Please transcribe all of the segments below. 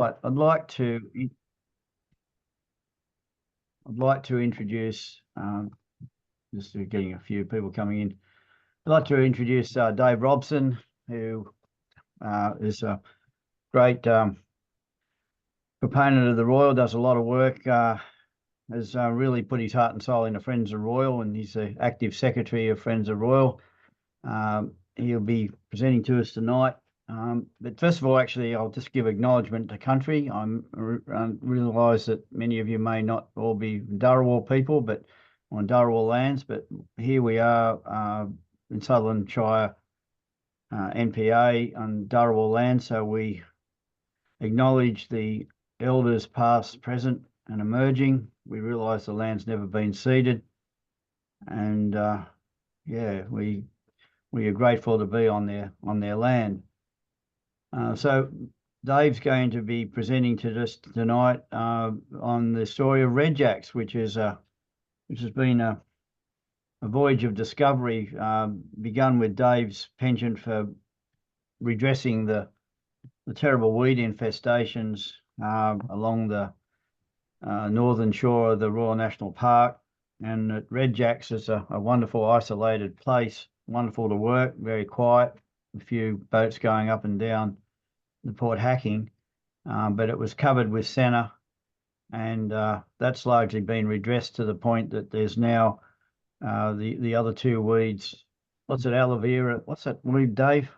Right, I'd like to introduce, just getting a few people coming in. I'd like to introduce Dave Robson, who is a great proponent of the Royal, does a lot of work, has really put his heart and soul into Friends of Royal, and he's the active secretary of Friends of Royal. He'll be presenting to us tonight. But first of all, actually, I'll just give acknowledgement to country. I realise that many of you may not all be Dharawal people, but on Dharawal lands. But here we are in Sutherland Shire, NPA on Dharawal land. So we acknowledge the elders past, present and emerging. We realise the land's never been ceded. And yeah, we are grateful to be on their land. So Dave's going to be presenting to us tonight on the story of redjacks, which has been a voyage of discovery, begun with Dave's penchant for redressing the terrible weed infestations along the northern shore of the Royal National Park. And that redjacks is a wonderful isolated place, wonderful to work, very quiet, a few boats going up and down the Port Hacking, but it was covered with senna, and that's largely been redressed to the point that there's now the other two weeds. What's it, aloe vera? What's that weed, Dave?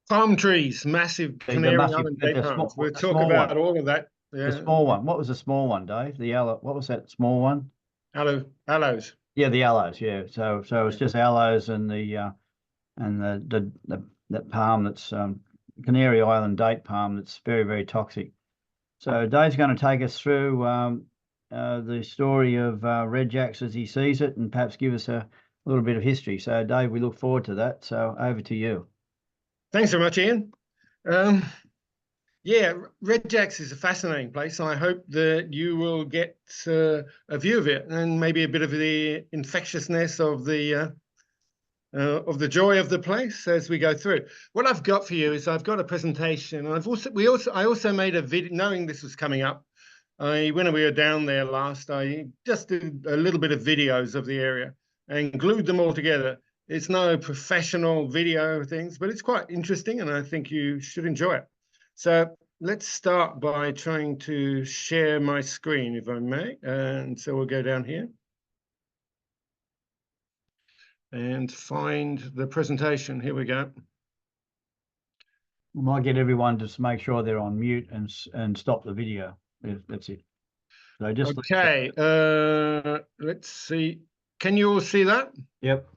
Palm trees, massive Canary Island date palms. We'll talk about all of that. Yeah. The small one. What was the small one, Dave? The aloe. What was that small one? Aloes. Yeah, the aloes. Yeah. So it's just aloes and the that palm that's Canary Island date palm that's very, very toxic. So Dave's going to take us through the story of redjacks as he sees it, and perhaps give us a little bit of history. So Dave, we look forward to that. So over to you. Thanks very much, Ian. Yeah, redjacks is a fascinating place. I hope that you will get a view of it and maybe a bit of the infectiousness of the joy of the place as we go through it. What I've got for you is I've got a presentation, and I also made a video knowing this was coming up. When we were down there last, I just did a little bit of videos of the area and glued them all together. It's no professional video things, but it's quite interesting, and I think you should enjoy it. So let's start by trying to share my screen, if I may. And so we'll go down here and find the presentation. Here we go. We might get everyone to make sure they're on mute and stop the video. That's it. So just okay. Let's see. Can you all see that? Yep.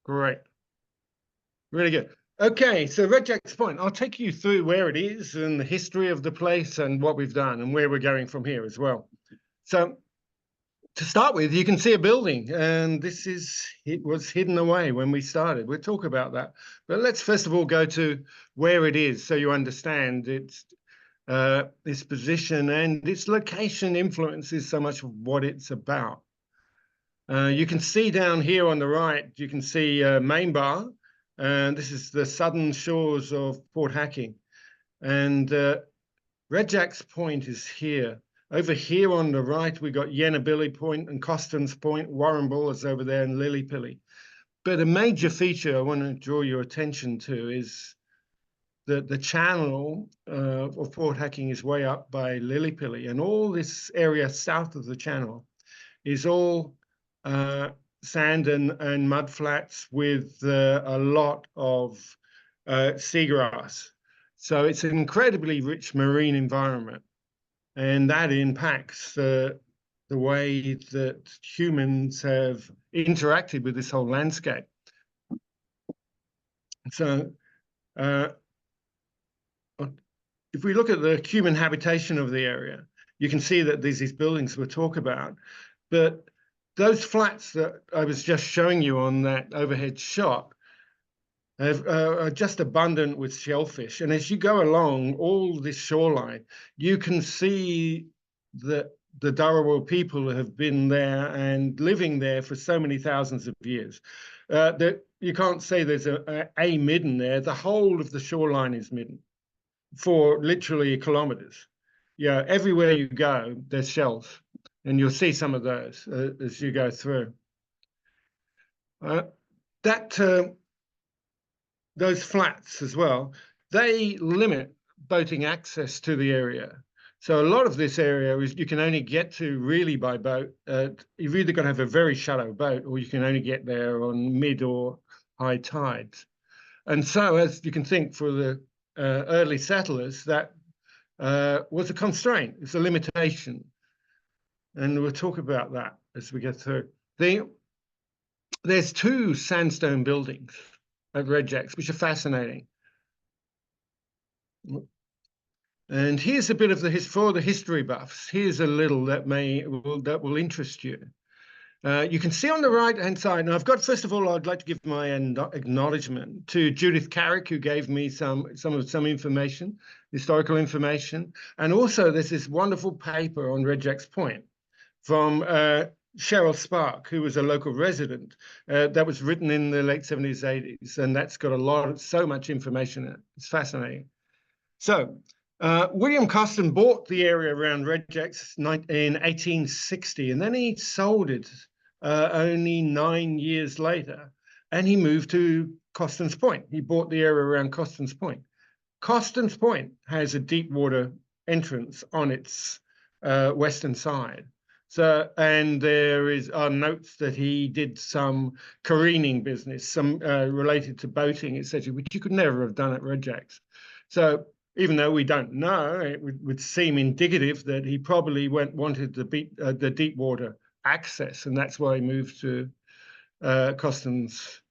Great. Really good. Okay, so Redjacks Point, I'll take you through where it is and the history of the place and what we've done and where we're going from here as well. So to start with, you can see a building, and it was hidden away when we started. We'll talk about that. But let's first of all go to where it is so you understand its position and its location influences so much of what it's about. You can see down here on the right, you can see Main Bar, and this is the southern shores of Port Hacking. And Redjacks Point is here. Over here on the right, we got Yennabilly Point and Costons Point, Warrnambool is over there, and Lillypilly. But a major feature I want to draw your attention to is that the channel of Port Hacking is way up by Lillypilly, and all this area south of the channel is all sand and mud flats with a lot of seagrass. So it's an incredibly rich marine environment, and that impacts the way that humans have interacted with this whole landscape. So if we look at the human habitation of the area, you can see that there's these buildings we'll talk about, but those flats that I was just showing you on that overhead shot are just abundant with shellfish. And as you go along all this shoreline, you can see that the Dharawal people have been there and living there for so many thousands of years. you can't say there's a midden there. The whole of the shoreline is midden for literally kilometers. Yeah, everywhere you go, there's shells, and you'll see some of those as you go through. Those flats as well, they limit boating access to the area. So a lot of this area is you can only get to really by boat. You've either got to have a very shallow boat, or you can only get there on mid or high tides. And so, as you can think, for the early settlers, that was a constraint. It's a limitation, and we'll talk about that as we get through. There's 2 sandstone buildings at Red Jacks, which are fascinating. And here's a bit of for the history buffs. Here's a little that will interest you. You can see on the right-hand side, and I've got, first of all, I'd like to give my acknowledgement to Judith Carrick, who gave me some information, historical information. And also there's this wonderful paper on Red Jacks Point from Cheryl Spark, who was a local resident, that was written in the late 70s, 80s, and that's got so much information in it. It's fascinating. So William Coston bought the area around Red Jacks in 1860, and then he sold it only 9 years later, and he moved to Coston's Point. He bought the area around Coston's Point. Coston's Point has a deep water entrance on its western side. So, and there are notes that he did some careening business, some related to boating, etc., which you could never have done at Red Jacks. So, even though we don't know, it would seem indicative that he probably wanted the deep water access, and that's why he moved to Coston's.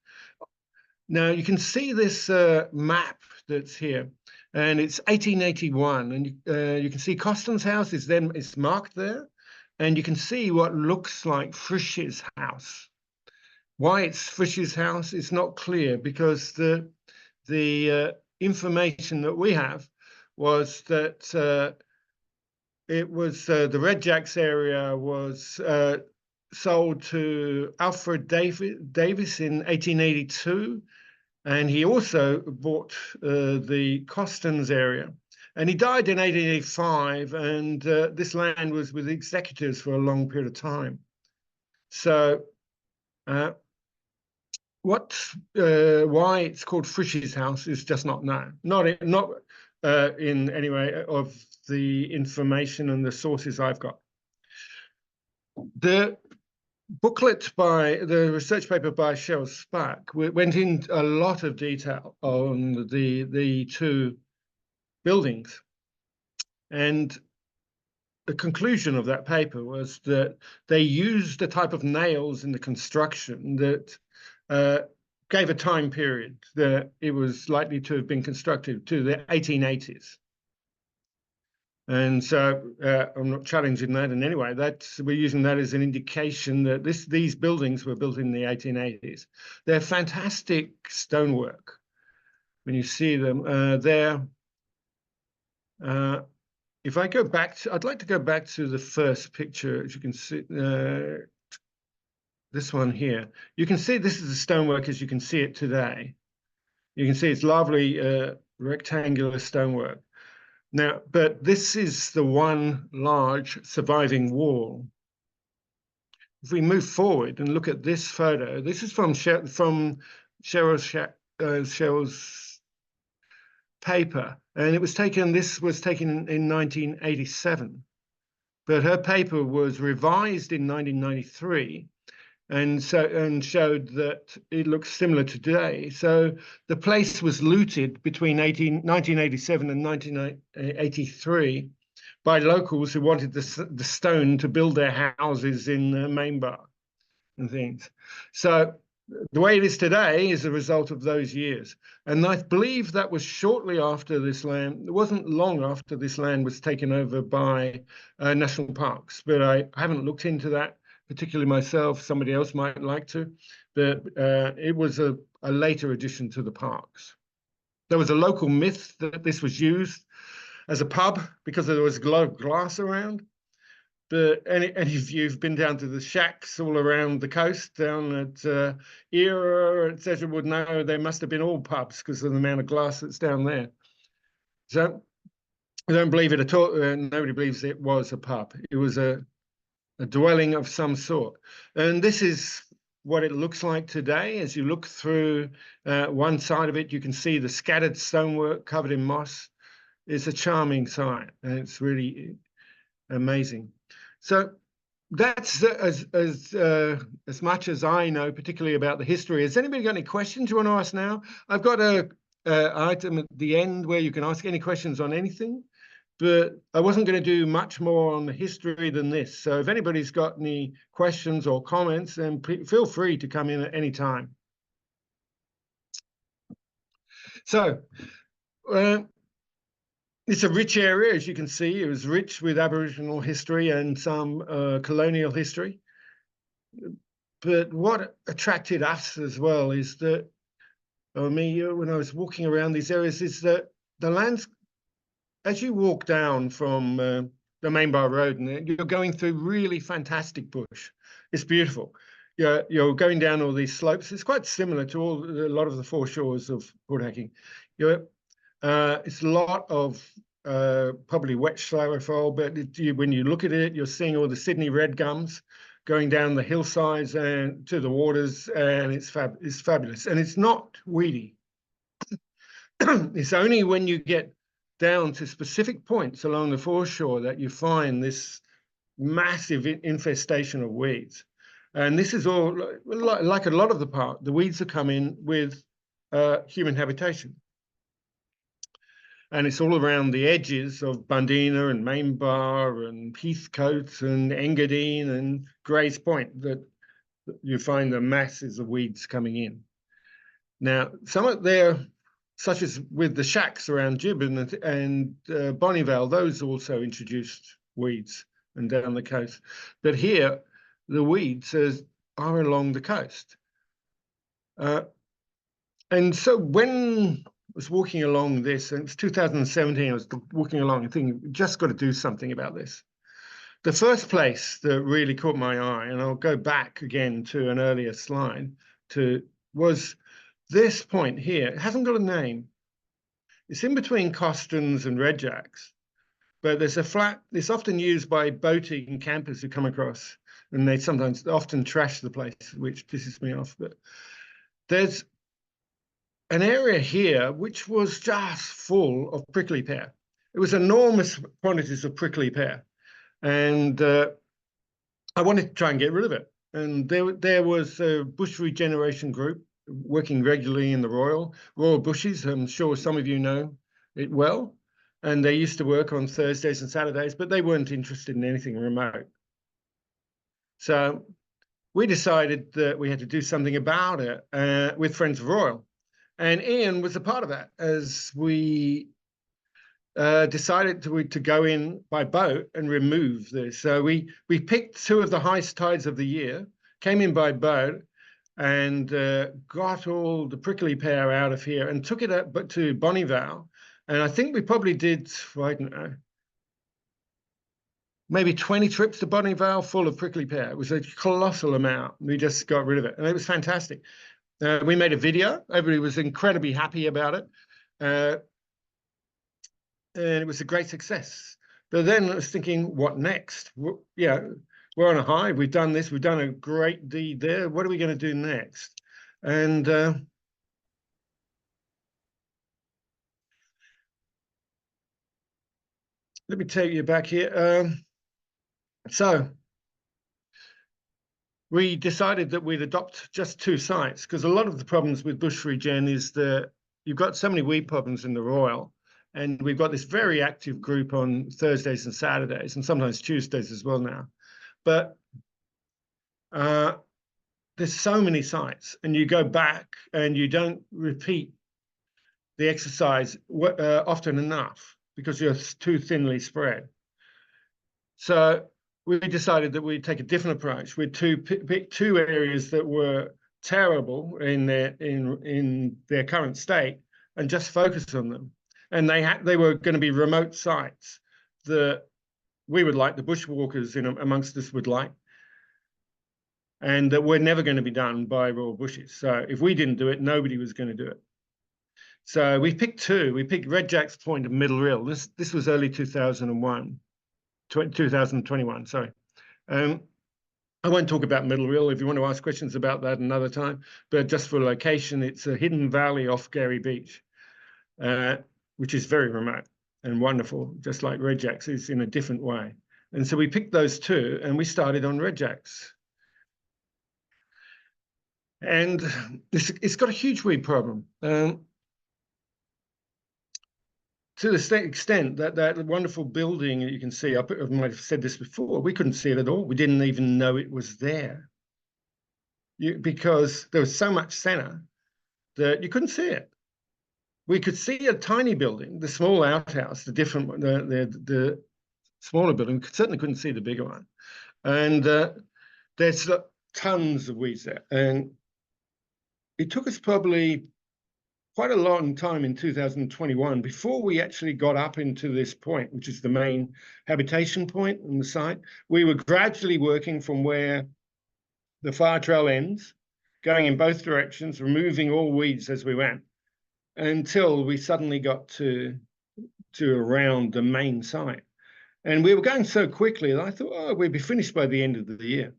Now you can see this map that's here, and it's 1881, and you can see Coston's house is marked there, and you can see what looks like Frisch's house. Why it's Frisch's house is not clear, because the information that we have was that it was the Red Jacks area was sold to Alfred Davis in 1882, and he also bought the Costons area. And he died in 1885, and this land was with executors for a long period of time. So why it's called Frisch's house is just not known. Not in any way of the information and the sources I've got. The booklet the research paper by Cheryl Spark went into a lot of detail on the 2 buildings. And the conclusion of that paper was that they used a type of nails in the construction that gave a time period that it was likely to have been constructed to the 1880s. And so I'm not challenging that in any way. We're using that as an indication that these buildings were built in the 1880s. They're fantastic stonework. When you see them there, if I go back I'd like to go back to the first picture, as you can see, this one here. You can see this is the stonework as you can see it today. You can see it's lovely rectangular stonework. Now, but this is the one large surviving wall. If we move forward and look at this photo, this is from Cheryl's paper, and this was taken in 1987. But her paper was revised in 1993, and showed that it looks similar to today. So the place was looted between 1987 and 1983 by locals who wanted the stone to build their houses in Mainbar and things. So the way it is today is a result of those years. And I believe that was shortly after this land, it wasn't long after this land was taken over by national parks, but I haven't looked into that particularly myself. Somebody else might like to, but it was a later addition to the parks. There was a local myth that this was used as a pub because there was a lot of glass around. But any if you've been down to the shacks all around the coast, down at Era, etc., would know they must have been all pubs because of the amount of glass that's down there. So I don't believe it at all. Nobody believes it was a pub. It was a dwelling of some sort. And this is what it looks like today. As you look through one side of it, you can see the scattered stonework covered in moss. It's a charming sight, and it's really amazing. So that's as much as I know, particularly about the history. Has anybody got any questions you want to ask now? I've got a item at the end where you can ask any questions on anything, but I wasn't going to do much more on the history than this. So if anybody's got any questions or comments, then feel free to come in at any time. So it's a rich area, as you can see. It was rich with Aboriginal history and some colonial history. But what attracted us as well is that, me, when I was walking around these areas, is that the lands, as you walk down from the main bar road, and you're going through really fantastic bush. It's beautiful. You're going down all these slopes. It's quite similar to a lot of the foreshores of Port Hacking. It's a lot of probably wet sclerophyll, but when you look at it, you're seeing all the Sydney red gums going down the hillsides and to the waters, and it's fabulous. And it's not weedy. It's only when you get down to specific points along the foreshore that you find this massive infestation of weeds. And this is all, like a lot of the park, the weeds have come in with human habitation. And it's all around the edges of Bundina and Main Bar and Heathcote and Engadine and Gray's Point that you find the masses of weeds coming in. Now, some of there, such as with the shacks around Gibbon and Bonnievale, those also introduced weeds and down the coast. But here, the weeds are along the coast. And so when I was walking along this, and it's 2017, I was walking along and thinking, we just got to do something about this. The first place that really caught my eye, and I'll go back again to an earlier slide, was this point here. It hasn't got a name. It's in between Costons and Redjacks, but there's a flat. It's often used by boating campers who come across, and they often trash the place, which pisses me off. But there's an area here which was just full of prickly pear. It was enormous quantities of prickly pear, and I wanted to try and get rid of it. And there was a bush regeneration group working regularly in the Royal Bushes. I'm sure some of you know it well. And they used to work on Thursdays and Saturdays, but they weren't interested in anything remote. So we decided that we had to do something about it with Friends of Royal. And Ian was a part of that, as we decided to go in by boat and remove this. So we picked two of the highest tides of the year, came in by boat, and got all the prickly pear out of here and took it up to Bonnievale. And I think we probably did, I don't know, maybe 20 trips to Bonnievale full of prickly pear. It was a colossal amount. We just got rid of it, and it was fantastic. We made a video. Everybody was incredibly happy about it. And it was a great success. But then I was thinking, what next? We're on a high. We've done this. We've done a great deed there. What are we going to do next? And let me take you back here. So we decided that we'd adopt just two sites, because a lot of the problems with bush regen is that you've got so many weed problems in the Royal, and we've got this very active group on Thursdays and Saturdays, and sometimes Tuesdays as well now. But there's so many sites, and you go back and you don't repeat the exercise often enough because you're too thinly spread. So we decided that we'd take a different approach. We'd pick two areas that were terrible in their current state and just focus on them. And they were going to be remote sites that we would like, the bushwalkers amongst us would like, and that we're never going to be done by Royal Bushes. So if we didn't do it, nobody was going to do it. So we picked two. We picked Red Jack's Point and Middle Rill. This was early 2021, sorry. I won't talk about Middle Rill. If you want to ask questions about that another time, but just for location, it's a hidden valley off Gary Beach, which is very remote and wonderful, just like Red Jack's is in a different way. And so we picked those two and we started on Red Jack's. And it's got a huge weed problem. To the extent that that wonderful building that you can see, I might have said this before, we couldn't see it at all. We didn't even know it was there. Because there was so much senna that you couldn't see it. We could see a tiny building, the small outhouse, the smaller building. We certainly couldn't see the bigger one. And there's tons of weeds there. And it took us probably quite a long time in 2021 before we actually got up into this point, which is the main habitation point on the site. We were gradually working from where the fire trail ends, going in both directions, removing all weeds as we went, until we suddenly got to around the main site. And we were going so quickly that I thought, oh, we'd be finished by the end of the year.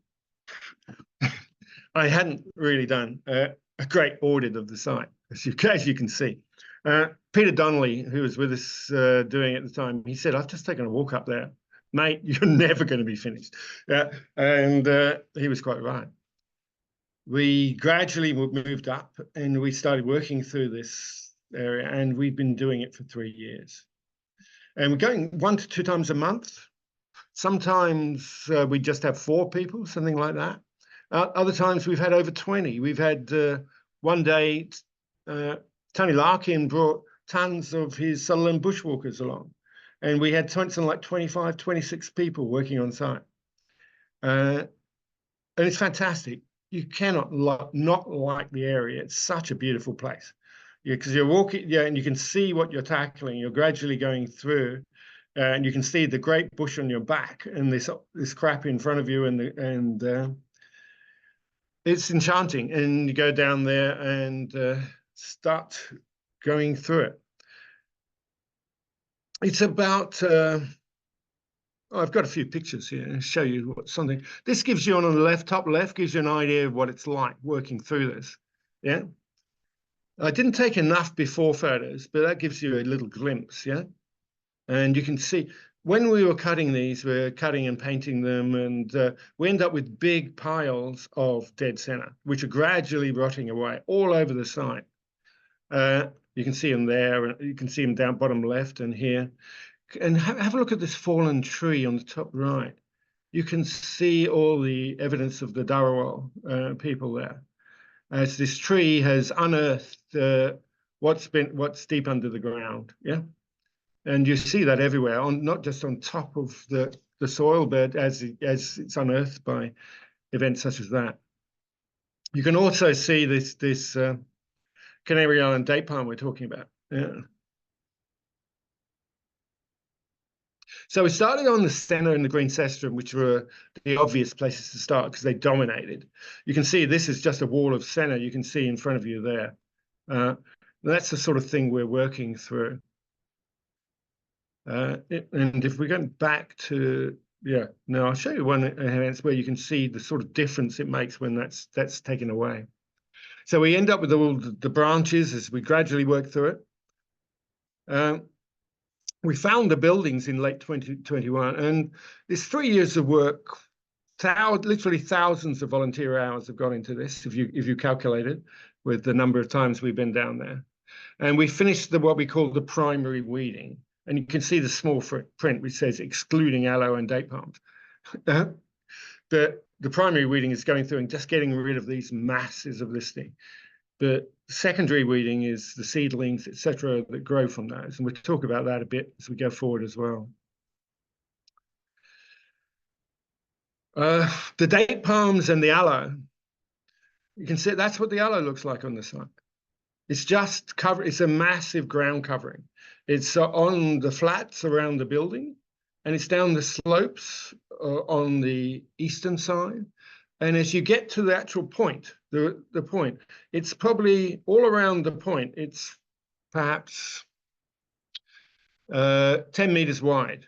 I hadn't really done a great audit of the site, as you can see. Peter Donnelly, who was with us doing it at the time, he said, I've just taken a walk up there. Mate, you're never going to be finished. And he was quite right. We gradually moved up and we started working through this area, and we've been doing it for 3 years. And we're going 1 to 2 times a month. Sometimes we just have 4 people, something like that. Other times we've had over 20. We've had one day, Tony Larkin brought tons of his Sutherland bushwalkers along. And we had something like 25, 26 people working on site. And it's fantastic. You cannot not like the area. It's such a beautiful place. Because you're walking, and you can see what you're tackling. You're gradually going through, and you can see the great bush on your back and this crap in front of you, and it's enchanting. And you go down there and start going through it. It's about. I've got a few pictures here to show you what something. This gives you on the top left gives you an idea of what it's like working through this. Yeah. I didn't take enough before photos, but that gives you a little glimpse, yeah? And you can see when we were cutting these, we were cutting and painting them, and we end up with big piles of dead senna, which are gradually rotting away all over the site. You can see them there, and you can see them down bottom left and here. And have a look at this fallen tree on the top right. You can see all the evidence of the Dharawal people there. As this tree has unearthed what's deep under the ground, yeah, and you see that everywhere, not just on top of the soil, but as it's unearthed by events such as that. You can also see this Canary Island date palm we're talking about. Yeah. So we started on the senna and the green cestrum, which were the obvious places to start because they dominated. You can see this is just a wall of senna you can see in front of you there. That's the sort of thing we're working through. And if we go back to, now I'll show you one event where you can see the sort of difference it makes when that's taken away. So we end up with all the branches as we gradually work through it. We found the buildings in late 2021, and it's 3 years of work. Literally thousands of volunteer hours have gone into this, if you calculate it, with the number of times we've been down there. And we finished what we call the primary weeding, and you can see the small print which says excluding aloe and date palms. The primary weeding is going through and just getting rid of these masses of this thing. The secondary weeding is the seedlings, etc., that grow from those. And we'll talk about that a bit as we go forward as well. The date palms and the aloe, you can see that's what the aloe looks like on the site. It's just it's a massive ground covering. It's on the flats around the building, and it's down the slopes on the eastern side. And as you get to the actual point, the point, it's probably all around the point. It's perhaps 10 meters wide,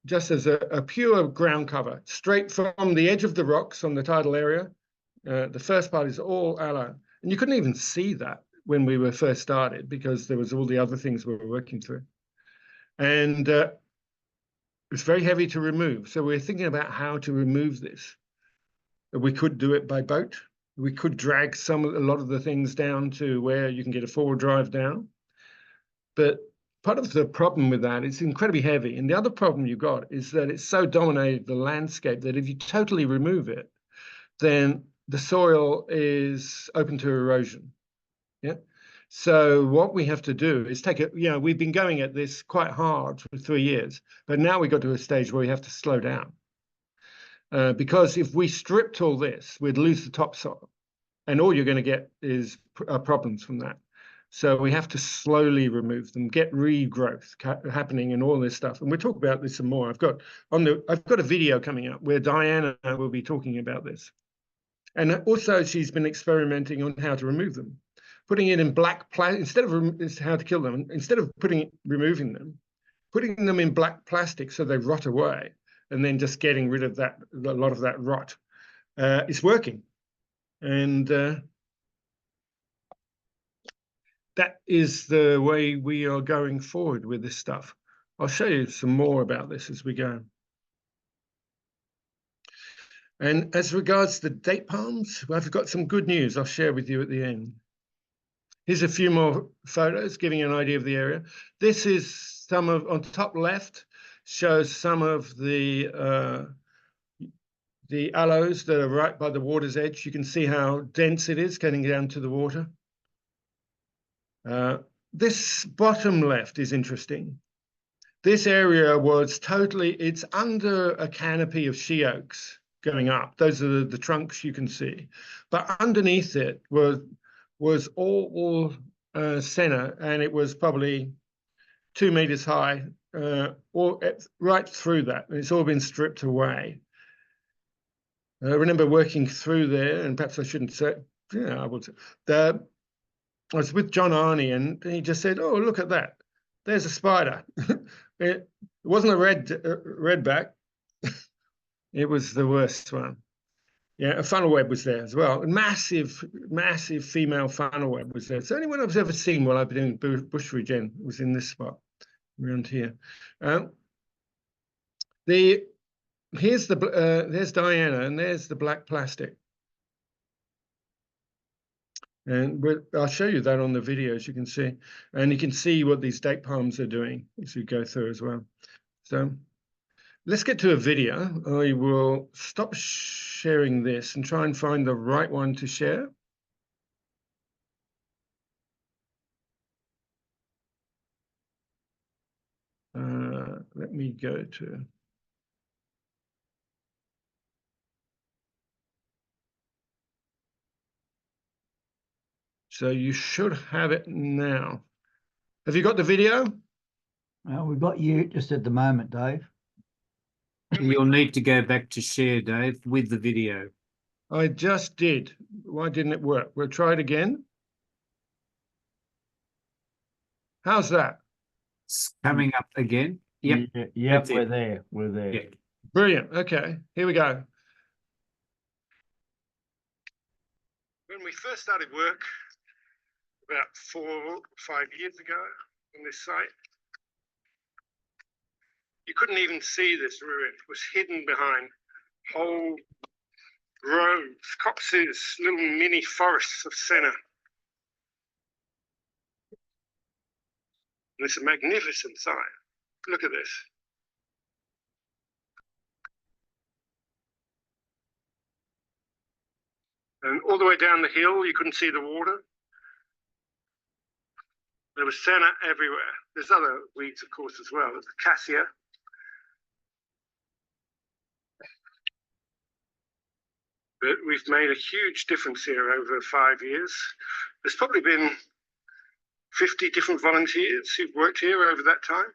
just as a pure ground cover, straight from the edge of the rocks on the tidal area. The first part is all alloy, and you couldn't even see that when we were first started because there was all the other things we were working through. And it's very heavy to remove. So we're thinking about how to remove this. We could do it by boat. We could drag a lot of the things down to where you can get a four-wheel drive down. But part of the problem with that, it's incredibly heavy. And the other problem you got is that it's so dominated the landscape that if you totally remove it, then the soil is open to erosion. Yeah. So what we have to do is take it, we've been going at this quite hard for 3 years, but now we got to a stage where we have to slow down. Because if we stripped all this, we'd lose the topsoil, and all you're going to get is problems from that. So we have to slowly remove them, get regrowth happening, and all this stuff. And we'll talk about this some more. I've got a video coming up where Diana will be talking about this, and also she's been experimenting on how to remove them, putting it in black plastic instead of how to kill them. Instead of removing them, putting them in black plastic so they rot away, and then just getting rid of a lot of that rot. It's working. And that is the way we are going forward with this stuff. I'll show you some more about this as we go. And as regards to date palms, I've got some good news I'll share with you at the end. Here's a few more photos giving you an idea of the area. This is on top left, shows some of the aloes that are right by the water's edge. You can see how dense it is getting down to the water. This bottom left is interesting. This area was it's under a canopy of she oaks going up. Those are the trunks you can see. But underneath it was all senna, and it was probably 2 meters high, right through that. And it's all been stripped away. I remember working through there, and perhaps I shouldn't say, I would say, I was with John Arney, and he just said, "Oh, look at that. There's a spider." It wasn't a redback. It was the worst one. Yeah, a funnel web was there as well. Massive, massive female funnel web was there. It's the only one I've ever seen while I've been doing bush regen was in this spot, around here. There's Diana, and there's the black plastic. And I'll show you that on the video, as you can see. And you can see what these date palms are doing as you go through as well. So let's get to a video. I will stop sharing this and try and find the right one to share. Let me go to... So you should have it now. Have you got the video? We've got you just at the moment, Dave. You'll need to go back to share, Dave, with the video. I just did. Why didn't it work? We'll try it again. How's that? It's coming up again. Yep. Yep, we're there. We're there. Yeah. Brilliant. Okay, here we go. When we first started work about 4 or 5 years ago on this site, you couldn't even see this ruin. It was hidden behind whole groves, copses, little mini forests of senna. And it's a magnificent site. Look at this. And all the way down the hill, you couldn't see the water. There was senna everywhere. There's other weeds, of course, as well. There's cassia. But we've made a huge difference here over 5 years. There's probably been 50 different volunteers who've worked here over that time.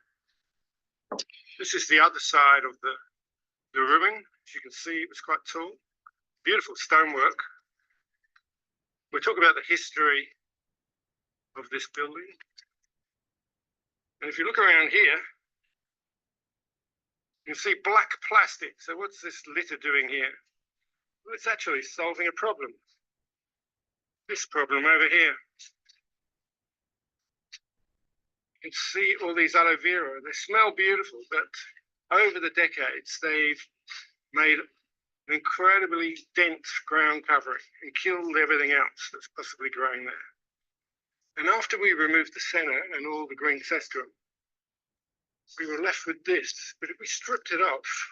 This is the other side of the ruin. As you can see, it was quite tall. Beautiful stonework. We're talking about the history of this building. And if you look around here, you can see black plastic. So what's this litter doing here? Well, it's actually solving a problem. This problem over here. You can see all these aloe vera. They smell beautiful, but over the decades, they've made an incredibly dense ground covering and killed everything else that's possibly growing there. And after we removed the centre and all the green cestrum, we were left with this. But if we stripped it off,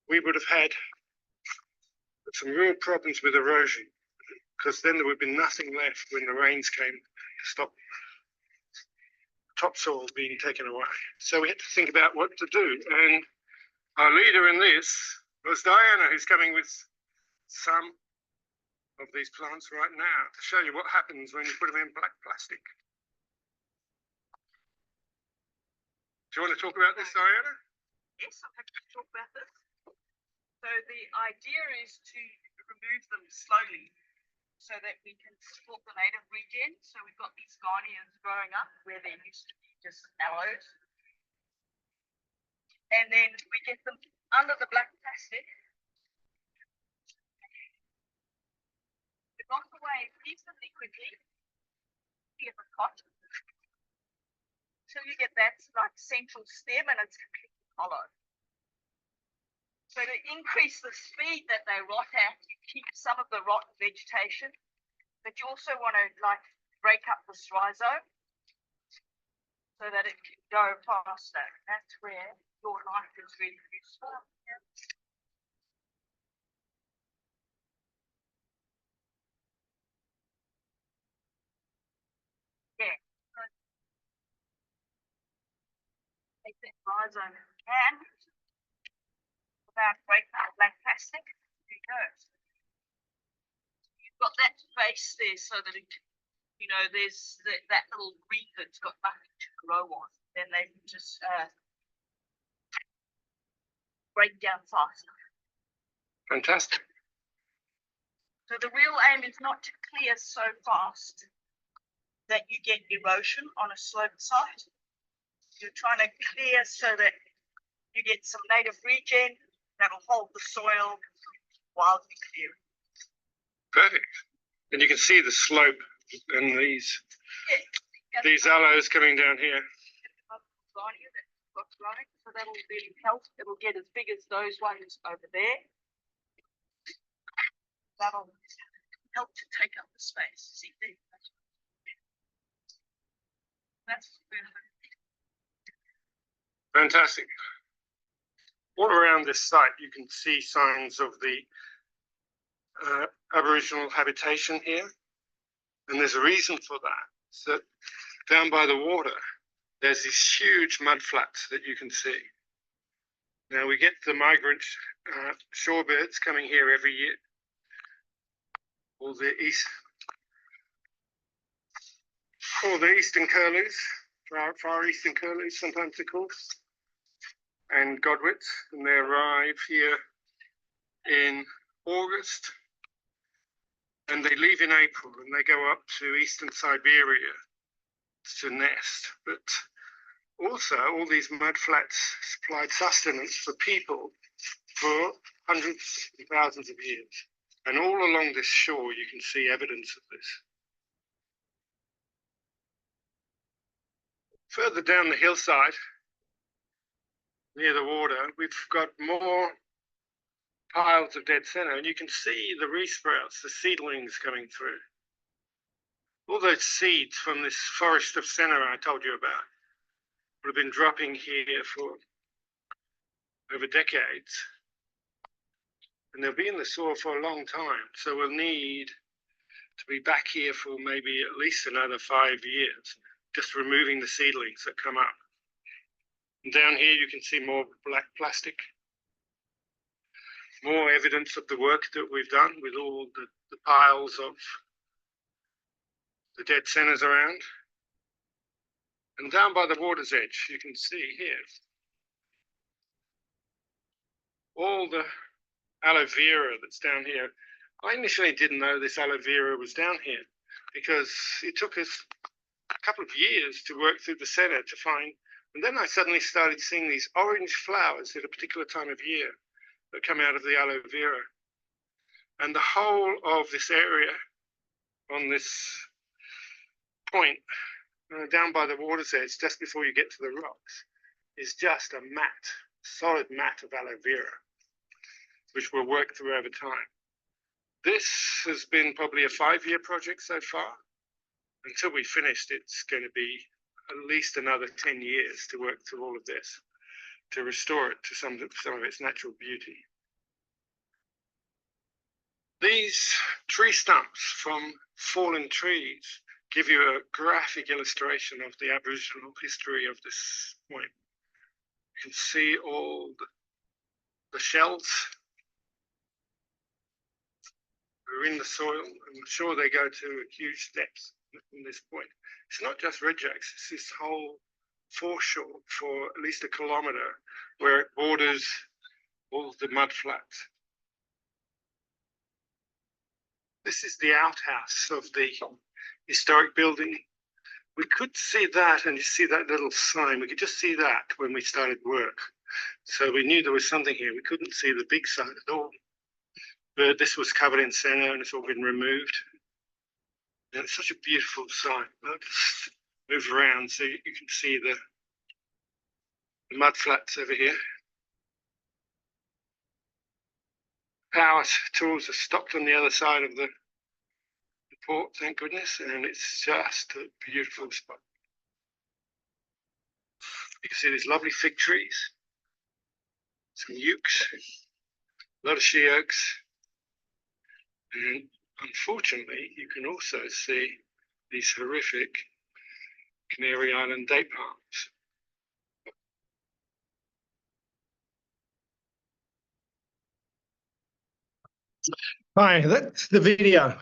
we would have had some real problems with erosion, because then there would be nothing left when the rains came to stop topsoil being taken away. So we had to think about what to do. And our leader in this was Diana, who's coming with some of these plants right now to show you what happens when you put them in black plastic. Do you want to talk about this, Diana? Yes, I'm happy to talk about this. So the idea is to remove them slowly so that we can support the native regen. So we've got these gonias growing up where there used to be just aloes. And then we get them under the black plastic. We knock away reasonably quickly, get the cotton, until you get that like central stem and it's completely hollow. So to increase the speed that they rot at, you keep some of the rotten vegetation, but you also want to like break up this rhizome so that it can go faster. That's where your knife is really useful. Yeah. Take that rhizome and without breaking the black plastic, there it goes. You've got that space there so that it, you know, there's that little green that's got nothing to grow on. Then they can just break down faster. Fantastic. So the real aim is not to clear so fast that you get erosion on a sloped site. You're trying to clear so that you get some native regen that'll hold the soil while you clear it. Perfect. And you can see the slope and these aloes coming down here. So that'll really help. It'll get as big as those ones over there. That'll help to take up the space. See there? That's Fantastic. All around this site, you can see signs of the Aboriginal habitation here. And there's a reason for that. So down by the water, there's these huge mud flats that you can see. Now we get the migrant shorebirds coming here every year. All the eastern curlews, far eastern curlews sometimes they're called, and godwits, and they arrive here in August and they leave in April and they go up to eastern Siberia to nest. But also all these mud flats supplied sustenance for people for hundreds and thousands of years. And all along this shore you can see evidence of this. Further down the hillside, near the water, we've got more piles of dead senna, and you can see the re-sprouts, the seedlings coming through. All those seeds from this forest of senna I told you about would have been dropping here for over decades. And they'll be in the soil for a long time. So we'll need to be back here for maybe at least another 5 years, just removing the seedlings that come up. And down here you can see more black plastic, more evidence of the work that we've done with all the piles of the dead sennas around. And down by the water's edge, you can see here all the aloe vera that's down here. I initially didn't know this aloe vera was down here because it took us a couple of years to work through the center to find. And then I suddenly started seeing these orange flowers at a particular time of year that come out of the aloe vera. And the whole of this area on this point, down by the water's edge, just before you get to the rocks, is just a mat, solid mat of aloe vera, which we'll work through over time. This has been probably a 5-year project so far. Until we finished, it's going to be at least another 10 years to work through all of this, to restore it to some of its natural beauty. These tree stumps from fallen trees give you a graphic illustration of the Aboriginal history of this point. You can see all the shells are in the soil. I'm sure they go to a huge depth from this point. It's not just redjacks, it's this whole foreshore for at least a kilometre where it borders all the mud flats. This is the outhouse of the historic building. We could see that, and you see that little sign. We could just see that when we started work. So we knew there was something here. We couldn't see the big sign at all. But this was covered in sand and it's all been removed. And it's such a beautiful sign. I'll just move around so you can see the mud flats over here. Power tools are stopped on the other side of the port, thank goodness, and it's just a beautiful spot. You can see these lovely fig trees, some ukes, a lot of she oaks, and unfortunately, you can also see these horrific Canary Island date palms. Hi, that's the video.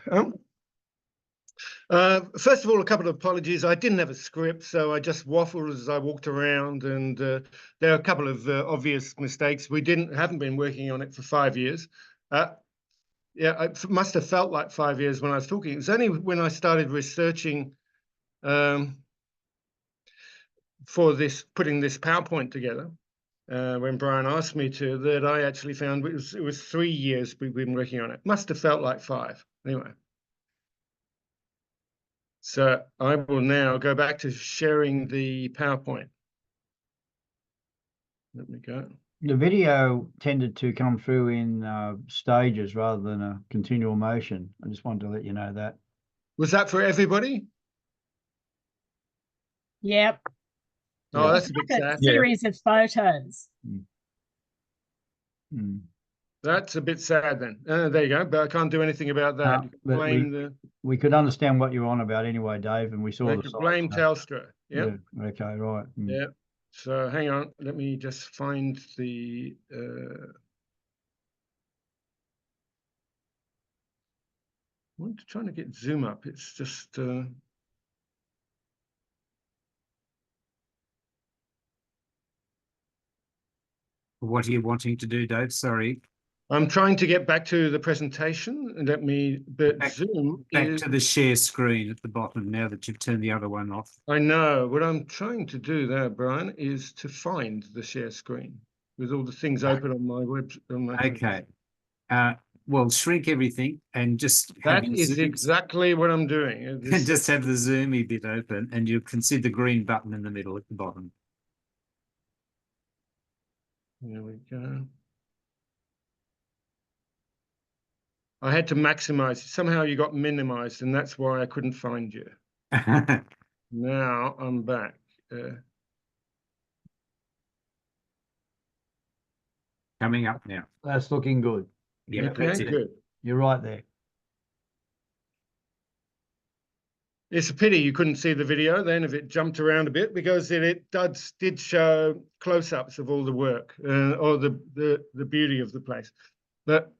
First of all, a couple of apologies. I didn't have a script, so I just waffled as I walked around, and there are a couple of obvious mistakes. We haven't been working on it for 5 years. Yeah, it must have felt like 5 years when I was talking. It was only when I started researching for this, putting this PowerPoint together, when Brian asked me to, that I actually found it was 3 years we've been working on it. Must have felt like 5. Anyway. So I will now go back to sharing the PowerPoint. Let me go. The video tended to come through in stages rather than a continual motion. I just wanted to let you know that. Was that for everybody? Yep. Oh, Yeah. that's a bit Like sad. a series of photos. That's a bit sad then. There you go, but I can't do anything about that. You can but blame we could understand what you're on about anyway, Dave, and we saw the blame Telstra. Yeah. Yeah. Okay, right. Yeah. So hang on, let me just find the I'm trying to get zoom up. It's just What are you wanting to do, Dave? Sorry. I'm trying to get back to the presentation and zoom Back is, to the share screen at the bottom now that you've turned the other one off. I know what I'm trying to do there, Brian, is to find the share screen with all the things open on my web. Okay. Well, shrink everything and just That is exactly what I'm doing. and just have the zoomy bit open, and you can see the green button in the middle at the bottom. There we go. I had to maximize it. Somehow you got minimized, and that's why I couldn't find you. Now I'm back. Coming up now. That's looking good. Yeah, Okay, that's it. good. You're right there. It's a pity you couldn't see the video then if it jumped around a bit, because it did show close-ups of all the work or the beauty of the place. But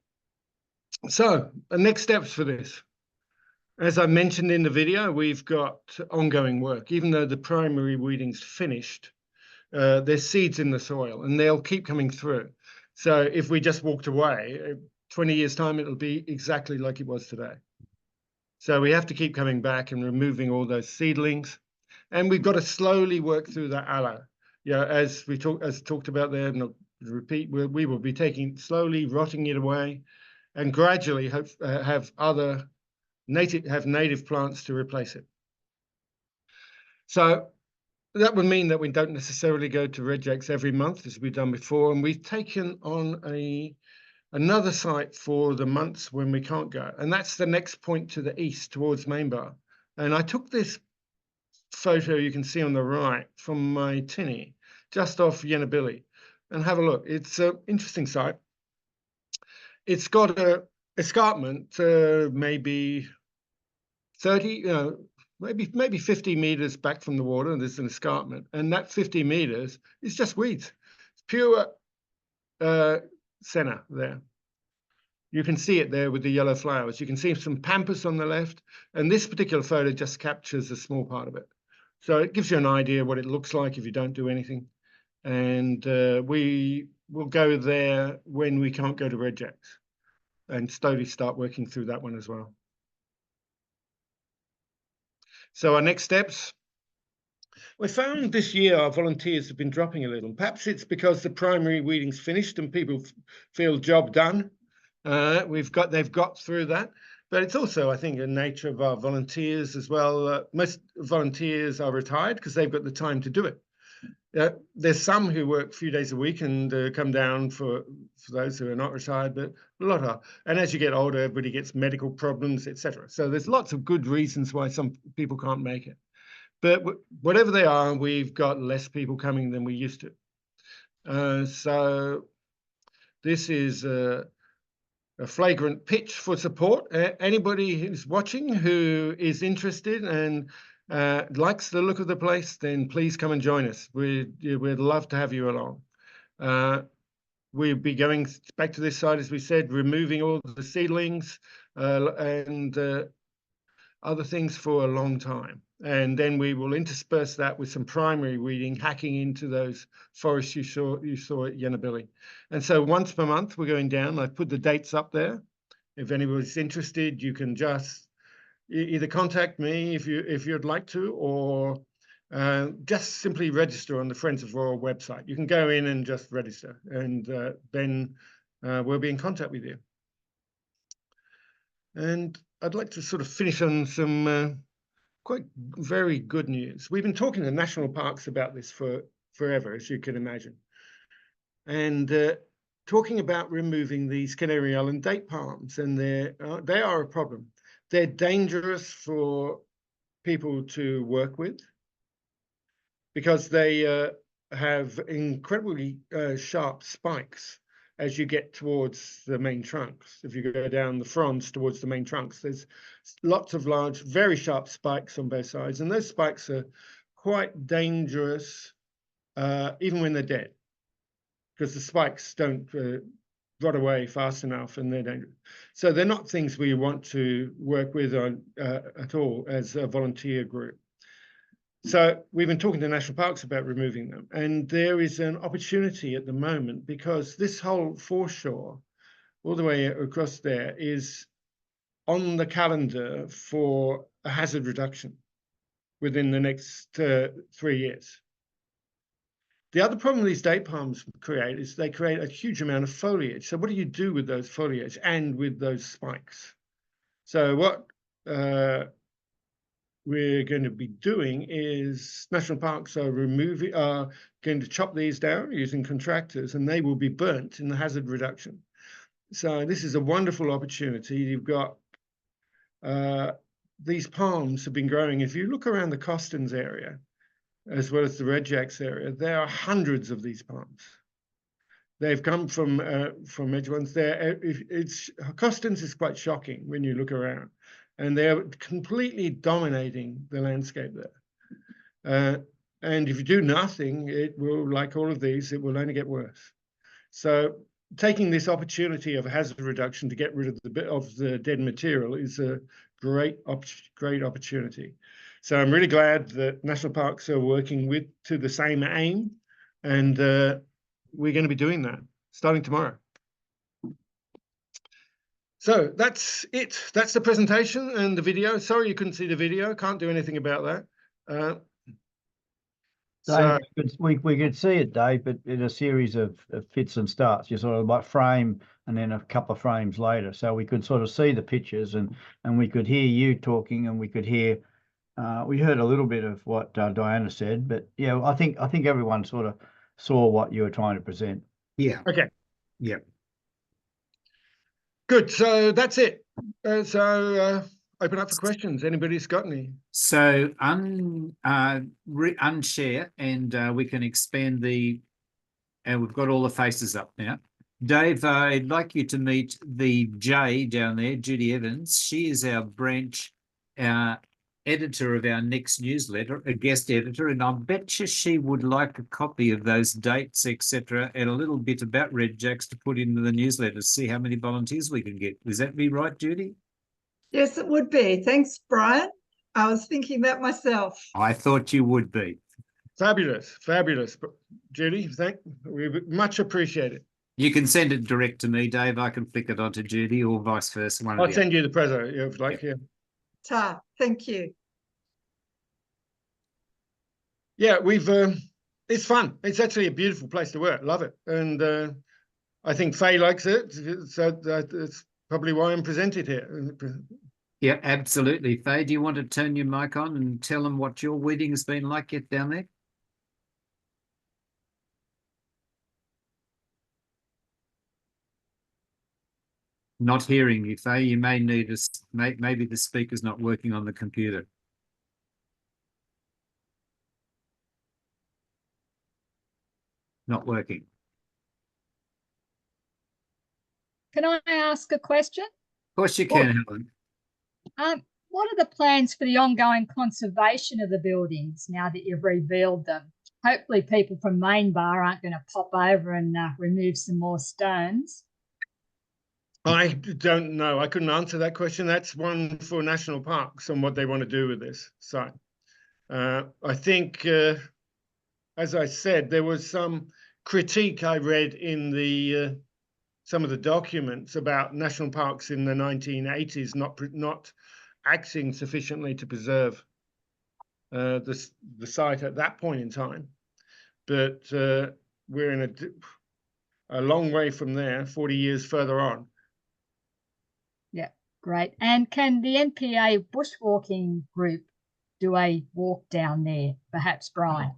so the next steps for this. As I mentioned in the video, we've got ongoing work. Even though the primary weeding's finished, there's seeds in the soil and they'll keep coming through. So if we just walked away, 20 years time, it'll be exactly like it was today. So we have to keep coming back and removing all those seedlings. And we've got to slowly work through that aloe. Yeah, as talked about there, and I'll repeat, we will be slowly rotting it away and gradually have native plants to replace it. So that would mean that we don't necessarily go to rejects every month as we've done before, and we've taken on another site for the months when we can't go, and that's the next point to the east towards Mainbar. And I took this photo you can see on the right from my tinny, just off Yennabilly, and have a look. It's an interesting site. It's got a escarpment, maybe 30, maybe 50 meters back from the water, and there's an escarpment, and that 50 meters is just weeds. It's pure senna there. You can see it there with the yellow flowers. You can see some pampas on the left, and this particular photo just captures a small part of it. So it gives you an idea what it looks like if you don't do anything. And we will go there when we can't go to rejects and slowly start working through that one as well. So our next steps. We found this year our volunteers have been dropping a little. Perhaps it's because the primary weeding's finished and people feel job done. They've got through that, but it's also, I think, the nature of our volunteers as well. Most volunteers are retired because they've got the time to do it. There's some who work a few days a week and come down for those who are not retired, but a lot are. And as you get older, everybody gets medical problems, etc. So there's lots of good reasons why some people can't make it. But whatever they are, we've got less people coming than we used to. So this is a flagrant pitch for support. Anybody who's watching who is interested and likes the look of the place, then please come and join us. We'd love to have you along. We'll be going back to this site, as we said, removing all the seedlings and other things for a long time. And then we will intersperse that with some primary weeding, hacking into those forests you saw at Yennabilly. And so once per month, we're going down. I've put the dates up there. If anybody's interested, you can just either contact me if you'd like to, or just simply register on the Friends of Royal website. You can go in and just register, and then we'll be in contact with you. And I'd like to sort of finish on some very good news. We've been talking to national parks about this for forever, as you can imagine, and talking about removing these Canary Island date palms, and they are a problem. They're dangerous for people to work with because they have incredibly sharp spikes as you get towards the main trunks. If you go down the fronds towards the main trunks, there's lots of large, very sharp spikes on both sides. And those spikes are quite dangerous, even when they're dead, because the spikes don't rot away fast enough, and they're dangerous. So they're not things we want to work with on, at all as a volunteer group. So we've been talking to national parks about removing them, and there is an opportunity at the moment because this whole foreshore, all the way across there, is on the calendar for a hazard reduction within the next 3 years. The other problem these date palms create is they create a huge amount of foliage. So what do you do with those foliage and with those spikes? So what we're going to be doing is national parks are going to chop these down using contractors, and they will be burnt in the hazard reduction. So this is a wonderful opportunity. You've got these palms have been growing. If you look around the Costons area, as well as the Redjacks area, there are hundreds of these palms. They've come from Edgeones. Costons is quite shocking when you look around, and they're completely dominating the landscape there. And if you do nothing, it will, like all of these, it will only get worse. So taking this opportunity of hazard reduction to get rid of the dead material is a great opportunity. So I'm really glad that national parks are working to the same aim, and we're going to be doing that starting tomorrow. So that's it. That's the presentation and the video. Sorry you couldn't see the video. Can't do anything about that. So Dave, we could see it, Dave, but in a series of fits and starts. You sort of like frame and then a couple of frames later. So we could sort of see the pictures and we could hear you talking and we could hear, we heard a little bit of what Diana said, but yeah, I think everyone sort of saw what you were trying to present. Yeah. okay, Yeah. good. So that's it. Open up for questions. Anybody's got any? So unshare and we can expand and we've got all the faces up now. Dave, I'd like you to meet the J down there, Judy Evans. She is our branch editor of our next newsletter, a guest editor, and I bet you she would like a copy of those dates, etc., and a little bit about Red Jacks to put into the newsletter, see how many volunteers we can get. Is that be right, Judy? Yes, it would be. Thanks, Brian. I was thinking that myself. I thought you would be. Fabulous, fabulous, Judy. We much appreciate it. You can send it direct to me, Dave. I can flick it onto Judy, or vice versa. I'll send you the present if like here. Thank you. Yeah, it's fun. It's actually a beautiful place to work. Love it, and I think Faye likes it. So that's probably why I'm presented here. Yeah, absolutely. Faye, do you want to turn your mic on and tell them what your wedding has been like yet down there? Not hearing you, Faye. You may need maybe the speaker's not working on the computer. Not working. Can I ask a question? Of course you can, Helen. What are the plans for the ongoing conservation of the buildings now that you've revealed them? Hopefully people from Main Bar aren't going to pop over and remove some more stones. I don't know. I couldn't answer that question. That's one for national parks and what they want to do with this site. I think, as I said, there was some critique I read in the some of the documents about national parks in the 1980s not acting sufficiently to preserve the site at that point in time. But we're in a long way from there, 40 years further on. Yeah, great. And can the NPA bushwalking group do a walk down there, perhaps, Brian?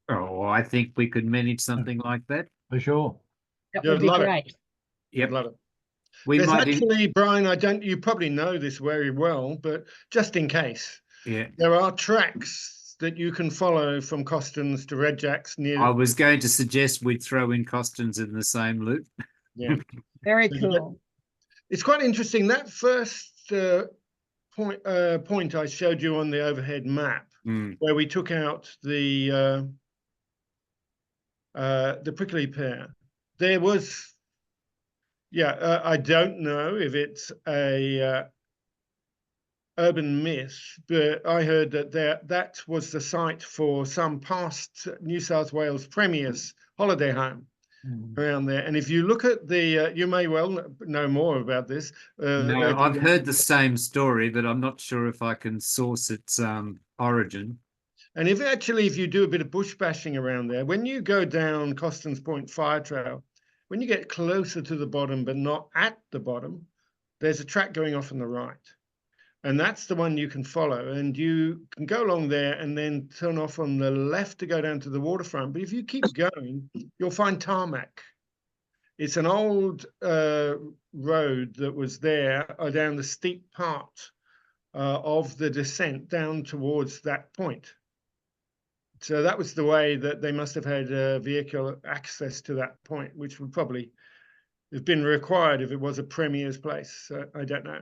Oh, I think we could manage something like that. For sure. That Yeah, would be love it. great. Yep. Love it. We There's might actually, Brian, you probably know this very well, but just in case, yeah. there are tracks that you can follow from Costons to Red Jacks near. I was going to suggest we'd throw in Costons in the same loop. Yeah. Very So you cool. It's quite interesting. That first point I showed you on the overhead map, where we took out the prickly pear, there was. Yeah, I don't know if it's a urban myth, but I heard that that was the site for some past New South Wales premier's holiday home around there. And if you look at the, you may well know more about this. No, I've heard the same story, but I'm not sure if I can source its origin. And if you do a bit of bush bashing around there, when you go down Costons Point Fire Trail, when you get closer to the bottom, but not at the bottom, there's a track going off on the right. And that's the one you can follow. And you can go along there and then turn off on the left to go down to the waterfront. But if you keep going, you'll find tarmac. It's an old road that was there down the steep part of the descent down towards that point. So that was the way that they must have had vehicle access to that point, which would probably have been required if it was a premier's place. So I don't know.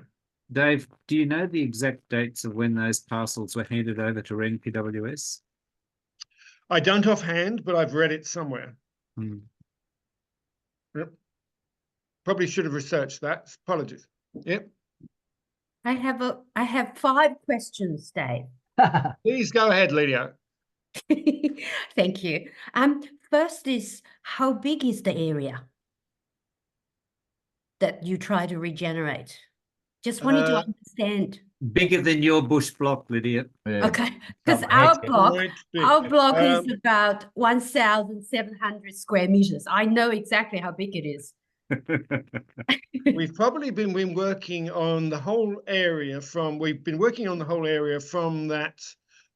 Dave, do you know the exact dates of when those parcels were handed over to NPWS? I don't offhand, but I've read it somewhere. Yep. Probably should have researched that. Apologies. Yep. I have 5 questions, Dave. Please go ahead, Lydia. Thank you. First is, how big is the area that you try to regenerate? Just wanted to understand. Bigger than your bush block, Lydia. Yeah. Okay, because Couple of our hectares. block, Quite big. our block is Um, about 1,700 square meters. I know exactly how big it is. We've probably been working on the whole area we've been working on the whole area from that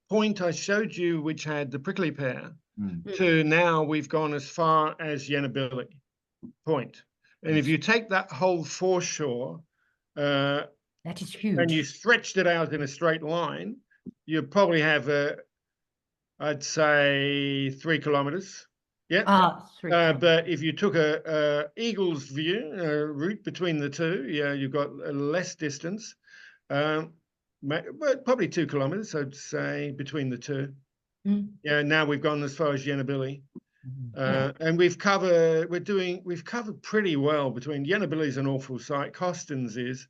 point I showed you, which had the prickly pear, to now we've gone as far as Yenabilly Point. And if you take that whole foreshore That is and you huge. stretched it out in a straight line, you probably have I'd say 3 kilometers. Yeah. Ah, 3 But if you took a eagle's view route between the two, yeah, you've got less distance. But probably 2 kilometers, I'd say, between the two. Yeah, now we've gone as far as Yenabilly. And we've covered pretty well between Yenabilly's an awful site, Coston's is,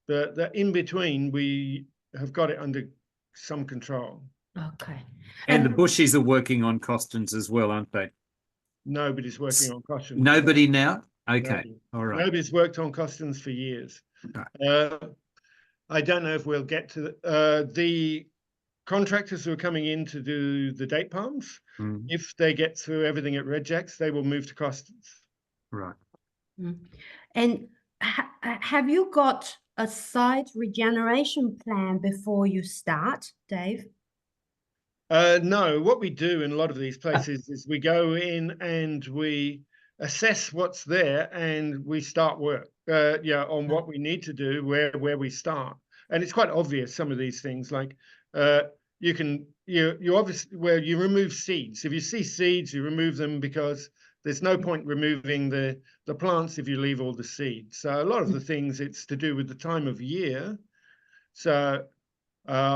but the in between we have got it under some control. Okay. And the bushies are working on Costons as well, aren't they? Nobody's working on Coston's. Nobody now? Okay. Nobody. All right. Nobody's worked on Coston's for years. Right. I don't know if we'll get to the contractors who are coming in to do the date palms. If they get through everything at Redjacks, they will move to Coston's. Right. And have you got a site regeneration plan before you start, Dave? No, what we do in a lot of these places is we go in and we assess what's there and we start work on what we need to do, where we start. And it's quite obvious, some of these things, like you obviously, where you remove seeds. If you see seeds, you remove them, because there's no point removing the plants if you leave all the seeds. So a lot of the things, it's to do with the time of year. So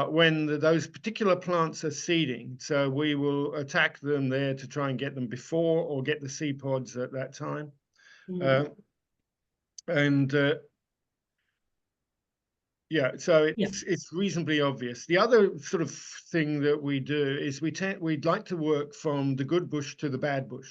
when those particular plants are seeding, so we will attack them there to try and get them before, or get the seed pods at that time. Yeah, so it's reasonably obvious. The other sort of thing that we do is we'd like to work from the good bush to the bad bush.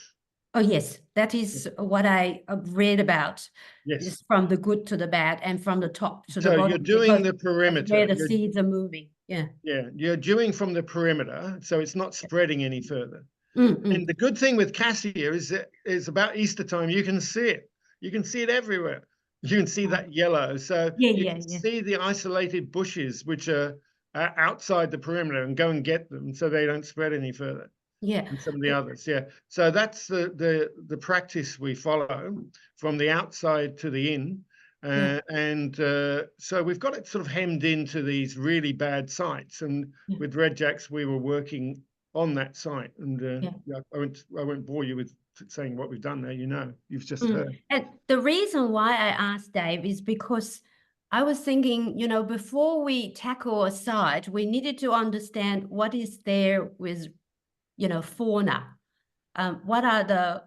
Oh, yes, that is what I read about. Yes. Is from the good to the bad, and from the top to the So bottom. you're doing the That's perimeter. where the seeds are moving. Yeah. Yeah, you're doing from the perimeter, so it's not spreading any further. And the good thing with cassia is about Easter time, you can see it. You can see it everywhere. You can see that yellow. So you can see the isolated bushes which are outside the perimeter, and go and get them so they don't spread any further. Yeah. And some of the others. Yeah. So that's the practice we follow, from the outside to the in. So we've got it sort of hemmed into these really bad sites. And with Redjacks, we were working on that site. And I won't bore you with saying what we've done there. You've just heard. And the reason why I asked Dave is because I was thinking, before we tackle a site, we needed to understand what is there with, fauna. What are the,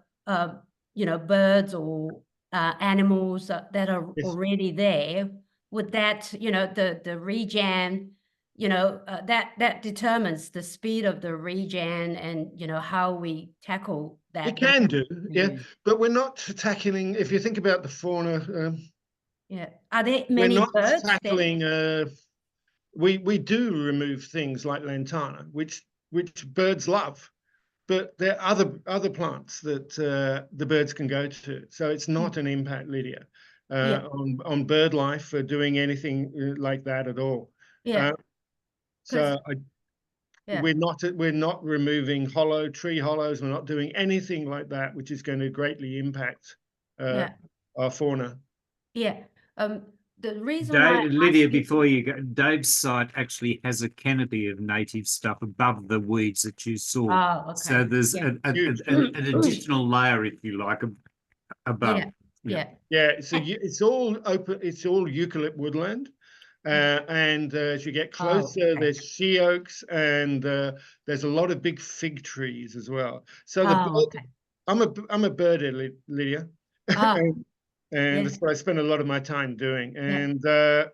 birds or animals that are already there? Would that, the regen, that determines the speed of the regen, and, how we tackle that. It can do, but we're not tackling, if you think about the fauna. Are there many birds? We're not tackling, we do remove things like lantana, which birds love, but there are other plants that the birds can go to. So it's not an impact, Lydia, on bird life for doing anything like that at all. So we're not removing tree hollows. We're not doing anything like that, which is going to greatly impact our fauna. The reason why Lydia, before you go, Dave's site actually has a canopy of native stuff above the weeds that you saw. Oh, okay. So there's an additional layer, if you like, above. So it's all open. It's all eucalypt woodland. And as you get closer, there's she oaks, and there's a lot of big fig trees as well. So I'm a birder, Lydia. And Yeah. that's what I spend a lot of my time doing. And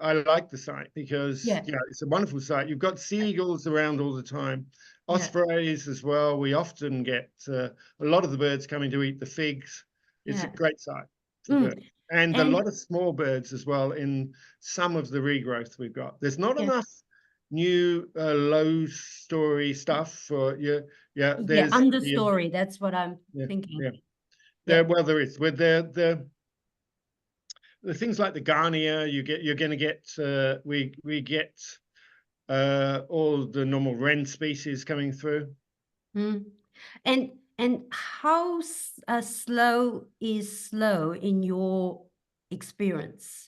I like the site because Yeah. it's a wonderful site. You've got seagulls around all the time, Yeah. ospreys as well. We often get a lot of the birds coming to eat the figs. It's a Yeah. great site for Mm. birds. And a And- lot of small birds as well in some of the regrowth we've got. There's not Yeah. enough new low story stuff for you. Yeah, there's understory. That's what I'm thinking. Yeah. Yeah. Well, there is with the things like the Garnier, you're going to get we get all the normal wren species coming through. Mm. And how slow is slow in your experience?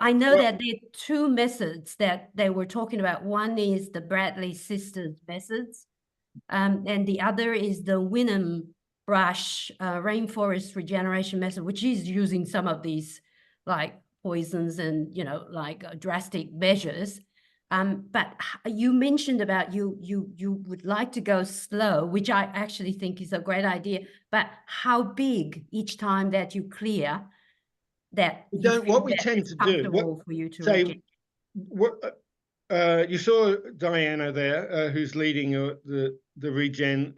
I know that there are two methods that they were talking about. One is the Bradley sisters methods, and the other is the Wynnum brush rainforest regeneration method, which is using some of these like poisons and like drastic measures. But you mentioned about you would like to go slow, which I actually think is a great idea. But how big each time that you clear that you feel What we that tend it's to do, comfortable for you to say, reject? you saw Diana there, who's leading the regen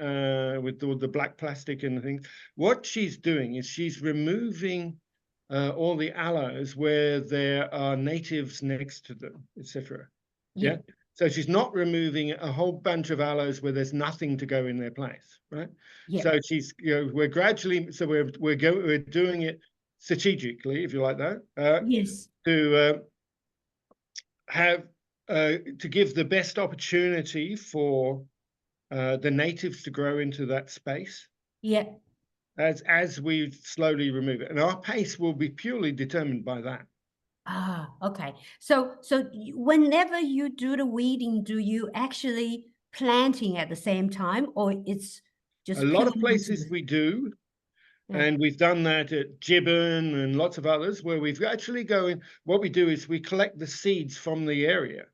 with all the black plastic and things. What she's doing is she's removing all the aloes where there are natives next to them, etc. Yeah. So she's not removing a whole bunch of aloes where there's nothing to go in their place, right? Yeah. So she's, we're gradually, so we're doing it strategically, if you like that. Yes. To have to give the best opportunity for the natives to grow into that space. Yeah. As we slowly remove it, and our pace will be purely determined by that. Ah, okay. So whenever you do the weeding, do you actually planting at the same time, or it's just A lot of peeling places into we do, Yeah. and we've done that at Gibbon and lots of others, where we've actually what we do is we collect the seeds from the area.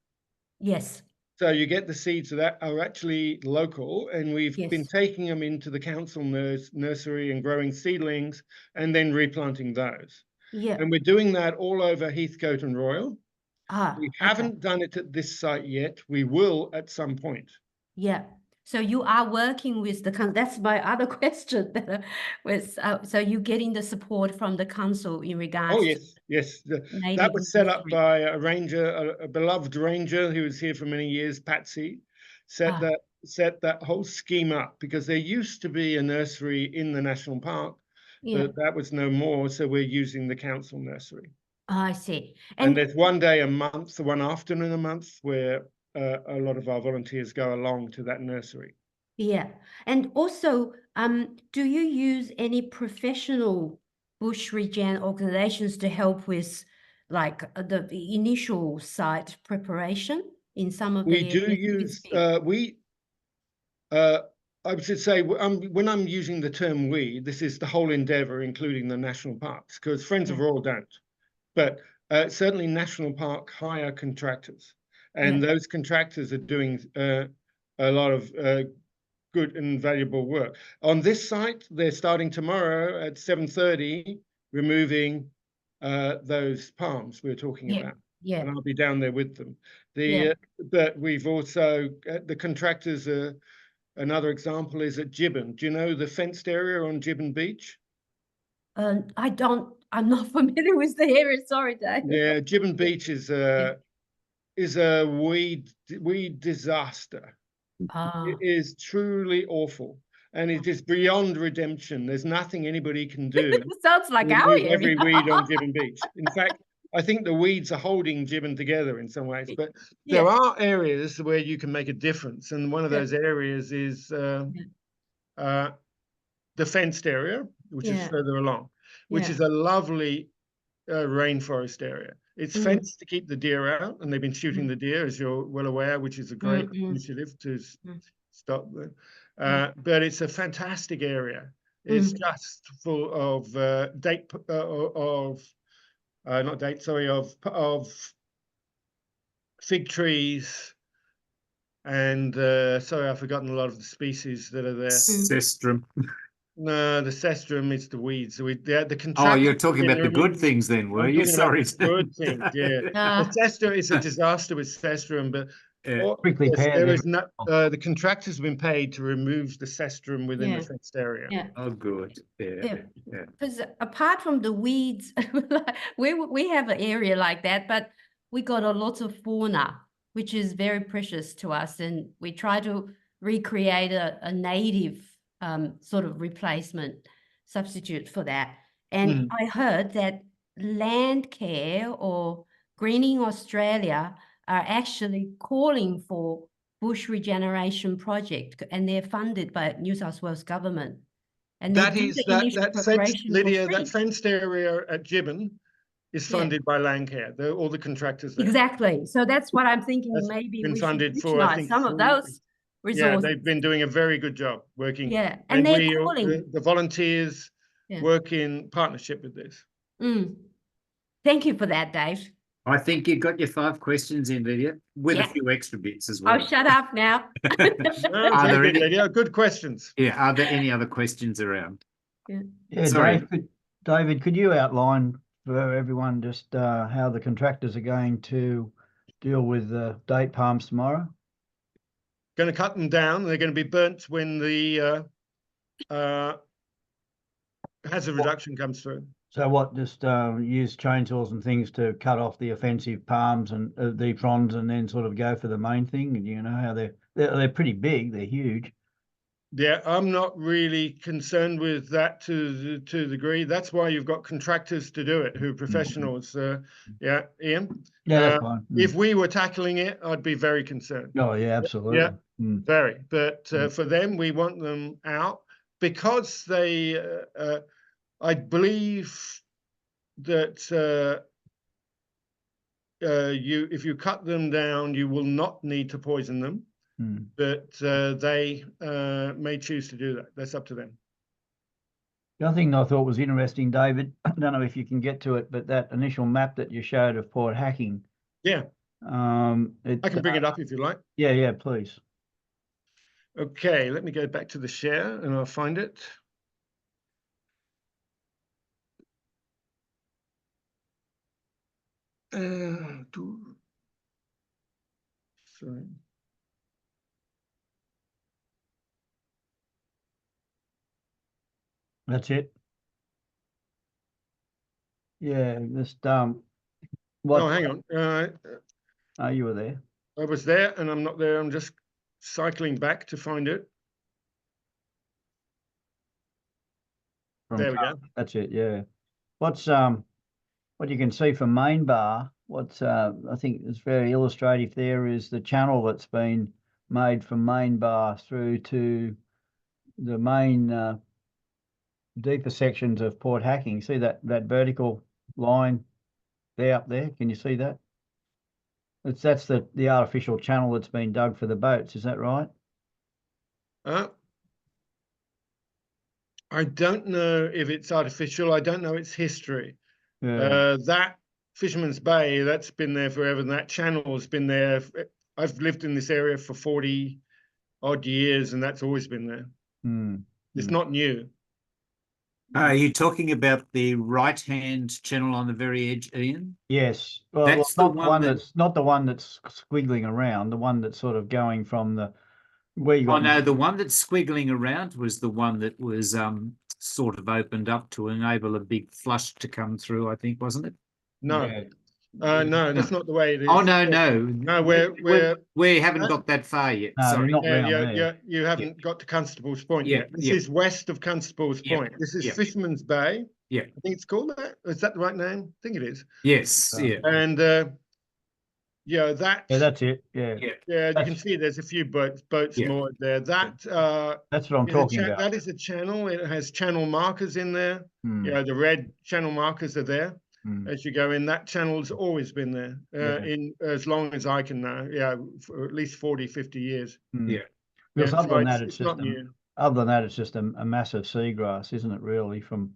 Yes. So you get the seeds that are actually local, and we've been taking them into the council nursery and growing seedlings and then replanting those. Yeah. And we're doing that all over Heathcote and Royal. We haven't done it at this site yet. We will at some point. Yeah. So you are working with the council. That's my other question. So you're getting the support from the council in regards. Oh yes. That was set up by a ranger, a beloved ranger who was here for many years, Patsy. Set that whole scheme up because there used to be a nursery in the national park, but that was no more. So we're using the council nursery. I see. And there's one day a month, one afternoon a month, where a lot of our volunteers go along to that nursery. Yeah. And also, do you use any professional bush regen organizations to help with like the initial site preparation in some of We the do areas? use, I should say, when I'm using the term we, this is the whole endeavour, including the national parks, because Friends of Royal don't. But certainly national park hire contractors. And those contractors are doing a lot of good and valuable work. On this site, they're starting tomorrow at 7:30, removing those palms we're talking about. Yeah. And I'll be down there with them. But we've also, the contractors, another example is at Gibbon. Do you know the fenced area on Gibbon Beach? I'm not familiar with the area. Sorry, Dave. Yeah, Gibbon Beach is a weed disaster. It is truly awful, and it is beyond redemption. There's nothing anybody can do. Sounds like to our remove area. every weed on Gibbon Beach. In fact, I think the weeds are holding Gibbon together in some ways. But there are areas where you can make a difference, and one of those areas is the fenced area, which is further along, which is a lovely rainforest area. It's fenced to keep the deer out, and they've been shooting the deer, as you're well aware, which is a great initiative to stop them. But it's a fantastic area. It's just full of of fig trees, and sorry, I've forgotten a lot of the species that are there. Cestrum. No, the cestrum is the weeds. The Oh, contractors you're talking been about the good removed- things then, were I'm you? talking about Sorry. the good things, yeah. Ah. The cestrum is a disaster with cestrum, but Yeah. Prickly pear there there. is not. The contractors have been paid to remove the cestrum within Yeah. the fenced area. Yeah. Oh, good. Yeah. Yeah. Yeah. Because apart from the weeds, we have an area like that, but we got a lot of fauna, which is very precious to us, and we try to recreate a native sort of replacement substitute for that. And I heard that Land Care or Greening Australia are actually calling for bush regeneration project, and they're funded by New South Wales government. And they That do is the that initial that fenced, preparation for Lydia, free. that fenced area at Gibbon is Yeah. funded by Landcare. All the contractors there. Exactly. So that's what I'm thinking. That's Maybe been we should funded for, I utilize think, some of 40 those Yeah, resources. they've been doing a very good job working. Yeah, and they're we, calling. the volunteers Yeah. work in partnership with this. Thank you for that, Dave. I think you got your 5 questions in, Lydia, with Yeah. a few extra bits as well. Oh, shut up now. No, Are there very good, any- Lydia. Good questions. Yeah. Are there any other questions around? Yeah, Sorry. David, could you outline for everyone just how the contractors are going to deal with the date palms tomorrow? Going to cut them down. They're going to be burnt when the hazard reduction comes through. So what, just use chainsaws and things to cut off the offensive palms and the fronds and then sort of go for the main thing? And you know how they're pretty big, they're huge. Yeah, I'm not really concerned with that to the degree. That's why you've got contractors to do it, who are professionals. Yeah, Ian? Yeah, that's fine. If we were tackling it, I'd be very concerned. Oh, yeah, absolutely. Yeah, very. But for them, we want them out because they, I believe that if you cut them down, you will not need to poison them. But they may choose to do that. That's up to them. The other thing I thought was interesting, David, I don't know if you can get to it, but that initial map that you showed of Port Hacking. Yeah. I can bring it up if you like. Yeah, please. Okay, let me go back to the share and I'll find it. Sorry. That's it. Yeah, just what? Oh, hang on. Oh, you were there. I was there and I'm not there. I'm just cycling back to find it. There we go. That's it. Yeah. What's what you can see from main bar? What's I think is very illustrative there is the channel that's been made from main bar through to the main deeper sections of Port Hacking. See that vertical line there up there? Can you see that? That's the artificial channel that's been dug for the boats. Is that right? I don't know if it's artificial. I don't know its history. Yeah. That Fisherman's Bay, that's been there forever, and that channel's been there. I've lived in this area for 40 odd years, and that's always been there. It's not new. Are you talking about the right-hand channel on the very edge, Ian? Yes. Well, That's not the the one that's not the one that's squiggling around. The one that's sort of going from the where you got. Oh no, the one that's squiggling around was the one that was sort of opened up to enable a big flush to come through, I think, wasn't it? No. Yeah. No, that's not the way it is. Oh no, no. No, we haven't got that far yet. No, Sorry. not round there. you haven't got to Constable's Point Yeah, yet. This yeah. is west of Constable's Yeah, Point. This is yeah. Fisherman's Bay. Yeah. I think it's called that. Is that the right name? I think it is. Yes, yeah. And Yeah, that's it. Yeah. you can see there's a few boats Yeah. moored there. That That's what I'm is talking about. that is a channel. It has channel markers in there. The red channel markers are there as you go in. That channel's always been there in as long as I can know. Yeah, for at least 40, 50 years. Yeah. Because Yeah, other so than that, it's not new. other than that, it's just a massive seagrass, isn't it? Really, from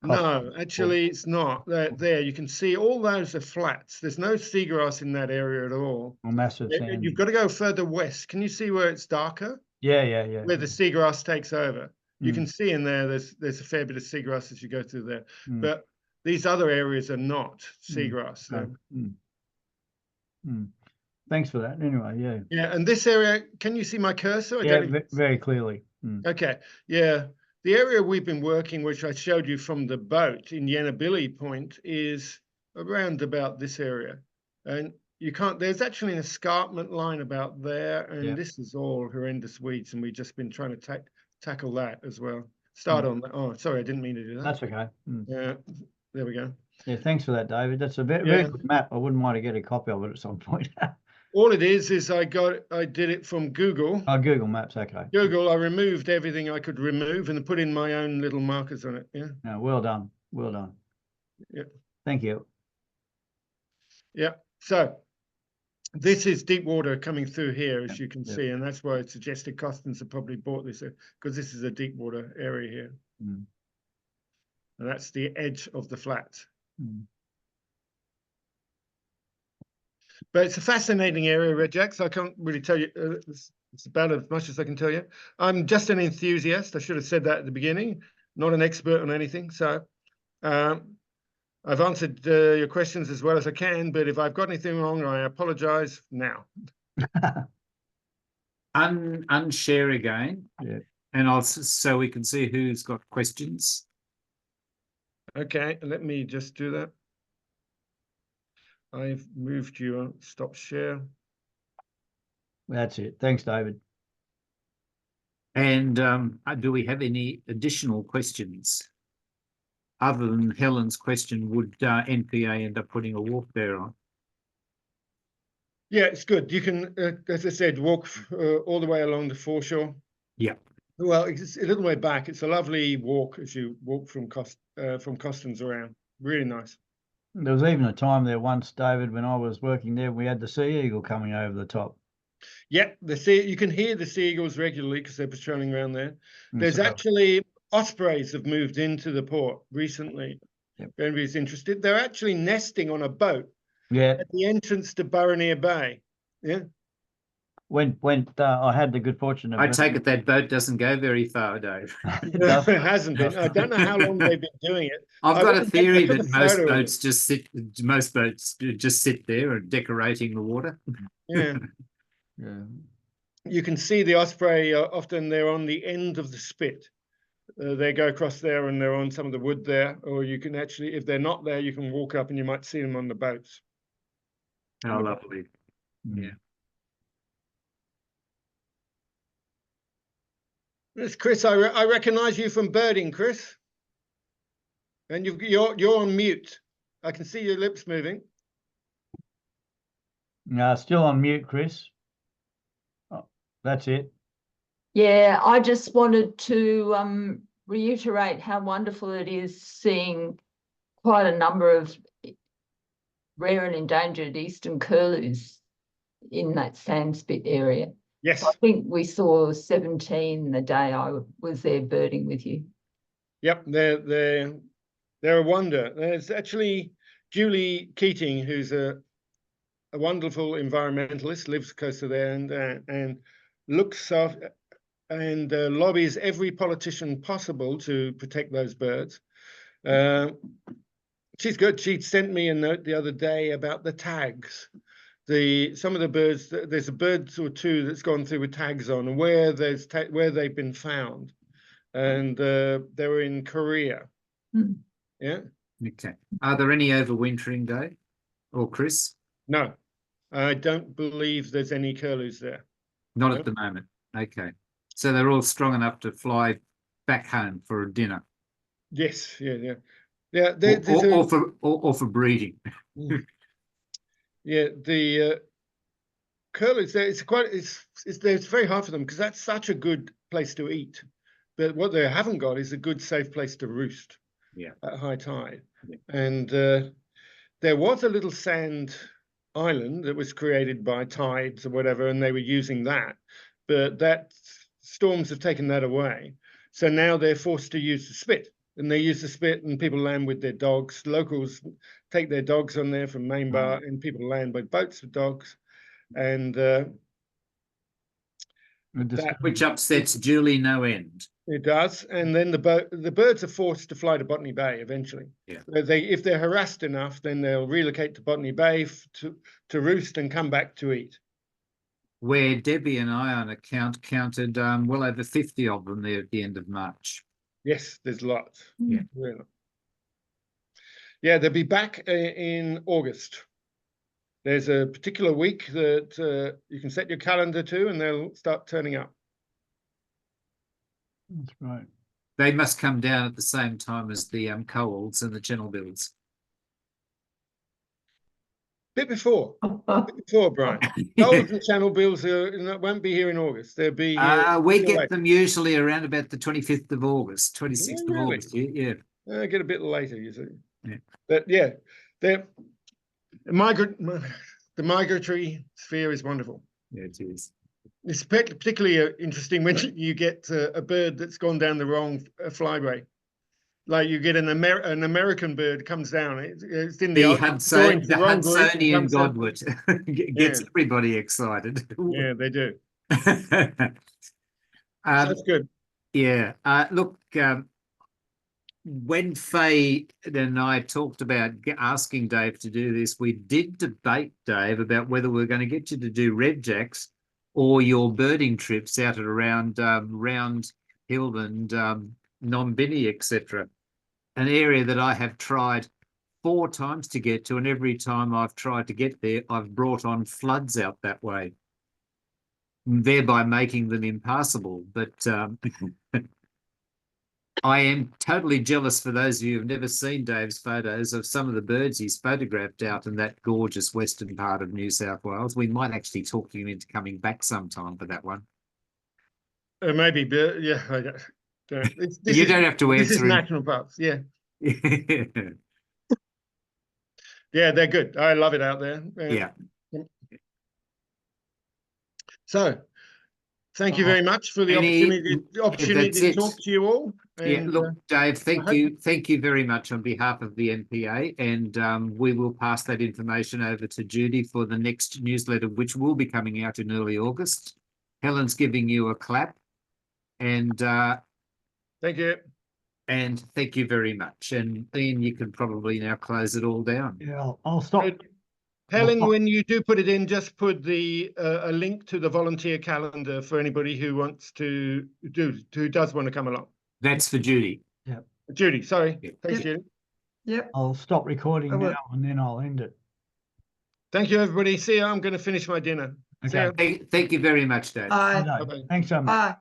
No, actually, it's not. There, you can see all those are flats. There's no seagrass in that area at all. a massive sand. You've got to go further west. Can you see where it's darker? Yeah. Where the seagrass takes over. You Mm. can see in there, there's a fair bit of seagrass as you go through there, Mm. but these other areas are not Mm. seagrass. No. Thanks for that. Anyway, yeah. Yeah, and this area, can you see my cursor? I Yeah, don't even- very clearly. Okay, yeah. The area we've been working, which I showed you from the boat in Yenabilly Point, is around about this area. And you can't, there's actually an escarpment line about there, and Yeah. this is all horrendous weeds, and we've just been trying to tackle that as well. Start on that. Oh, sorry, I didn't mean to do that. That's okay. Yeah, there we go. Yeah, thanks for that, David. That's a very Yeah. good map. I wouldn't mind to get a copy of it at some point. All it is I did it from Google. Oh, Google Maps, okay. Google, I removed everything I could remove and put in my own little markers on it. Yeah. No, well done. Well done. Yeah. Thank you. Yeah. So this is deep water coming through here, as you can Yeah. see, and that's why I suggested Costons have probably bought this because this is a deep water area here. Mm. And that's the edge of the flat. Mm. But it's a fascinating area, Red Jacks. I can't really tell you. It's about as much as I can tell you. I'm just an enthusiast. I should have said that at the beginning. Not an expert on anything. So I've answered your questions as well as I can. But if I've got anything wrong, I apologize now. Unshare again. Yeah. And so we can see who's got questions. Okay, let me just do that. I've moved you on. Stop share. That's it. Thanks, David. And do we have any additional questions? Other than Helen's question, would NPA end up putting a walk there on? Yeah, it's good. You can, as I said, walk all the way along the foreshore. Yeah. Well, it's a little way back. It's a lovely walk as you walk from Costons around. Really nice. There was even a time there once, David, when I was working there, we had the sea eagle coming over the top. Yeah, you can hear the seagulls regularly because they're patrolling around there. And There's so- actually ospreys have moved into the port recently. Yep. If anybody's interested, they're actually nesting on a boat Yeah, at the entrance to Burraneer Bay. Yeah. when I had the good fortune of I take it that boat doesn't go very far, Dave. It does. It hasn't been. I don't know how long they've been doing it. I've I got a went- I theory took that a most photo of boats just sit there and decorating the water. Yeah. Yeah. You can see the osprey often they're on the end of the spit. They go across there and they're on some of the wood there, or you can actually, if they're not there, you can walk up and you might see them on the boats. How lovely. Yeah. Yes, Chris, I recognize you from birding, Chris. And you're on mute. I can see your lips moving. Still on mute, Chris. Oh, that's it. Yeah, I just wanted to reiterate how wonderful it is seeing quite a number of rare and endangered eastern curlews in that sandspit area. Yes. I think we saw 17 the day I was there birding with you. Yep, they're a wonder. There's actually Julie Keating, who's a wonderful environmentalist, lives close to there and looks after and lobbies every politician possible to protect those birds. She's good. She sent me a note the other day about the tags. Some of the birds, there's a bird or two that's gone through with tags on, and where they've been found, and they were in Korea. Yeah. Okay. Are there any overwintering, Dave or Chris? No, I don't believe there's any curlews there. Not No. at the moment. Okay. So they're all strong enough to fly back home for a dinner. Yes. Yeah. Or for breeding. Yeah, the curlews there. It's very hard for them because that's such a good place to eat. But what they haven't got is a good, safe place to roost. Yeah. At high tide. Yeah. And there was a little sand island that was created by tides or whatever, and they were using that. But storms have taken that away. So now they're forced to use the spit. And they use the spit and people land with their dogs. Locals take their dogs on there from Main Bar and people land by boats with dogs. And Which upsets Julie no end. It does, and then the birds are forced to fly to Botany Bay eventually. Yeah. If they're harassed enough, then they'll relocate to Botany Bay to roost and come back to eat. Where Debbie and I on account counted well over 50 of them there at the end of March. Yes, there's lots. Yeah. Really. Yeah, they'll be back in August. There's a particular week that you can set your calendar to, and they'll start turning up. That's right. They must come down at the same time as the coals and the channel bills. Bit before, Brian. Goals and channel bills won't be here in August. They'll be we get them usually around about the 25th of August, 26th of really? August. Yeah. Get a bit later, you see. Yeah. But yeah, the migratory sphere is wonderful. Yeah, it is. It's particularly interesting when you get a bird that's gone down the wrong flyway. Like you get an American bird comes down. It's in the Hudsonian Godwit gets everybody excited. Yeah, they do. So That's good. Yeah. Look, when Faye and I talked about asking Dave to do this, we did debate, Dave, about whether we're going to get you to do redjacks or your birding trips out at around Round Hill and Nombinny, etc. An area that I have tried 4 times to get to, and every time I've tried to get there, I've brought on floods out that way, thereby making them impassable. But I am totally jealous for those of you who've never seen Dave's photos of some of the birds he's photographed out in that gorgeous western part of New South Wales. We might actually talk you into coming back sometime for that one. Maybe, but yeah. You don't have to answer. This is national parks, yeah. Yeah, they're good. I love it out there. Yeah. So, thank you very much for the opportunity to talk to you all. And, yeah, look, Dave, thank you very much on behalf of the NPA, and we will pass that information over to Judy for the next newsletter, which will be coming out in early August. Helen's giving you a clap, and thank you. And thank you very much. And Ian, you can probably now close it all down. Yeah, I'll stop. Helen, when you do put it in, just put a link to the volunteer calendar for anybody who wants who does want to come along. That's for Judy. Yeah. Judy, sorry. Yeah. Thanks, Judy. Yep. I'll stop recording now and then I'll end it. Thank you, everybody. See you. I'm going to finish my dinner. Okay. Thank you very much, Dave. Bye. Thanks so much. Bye.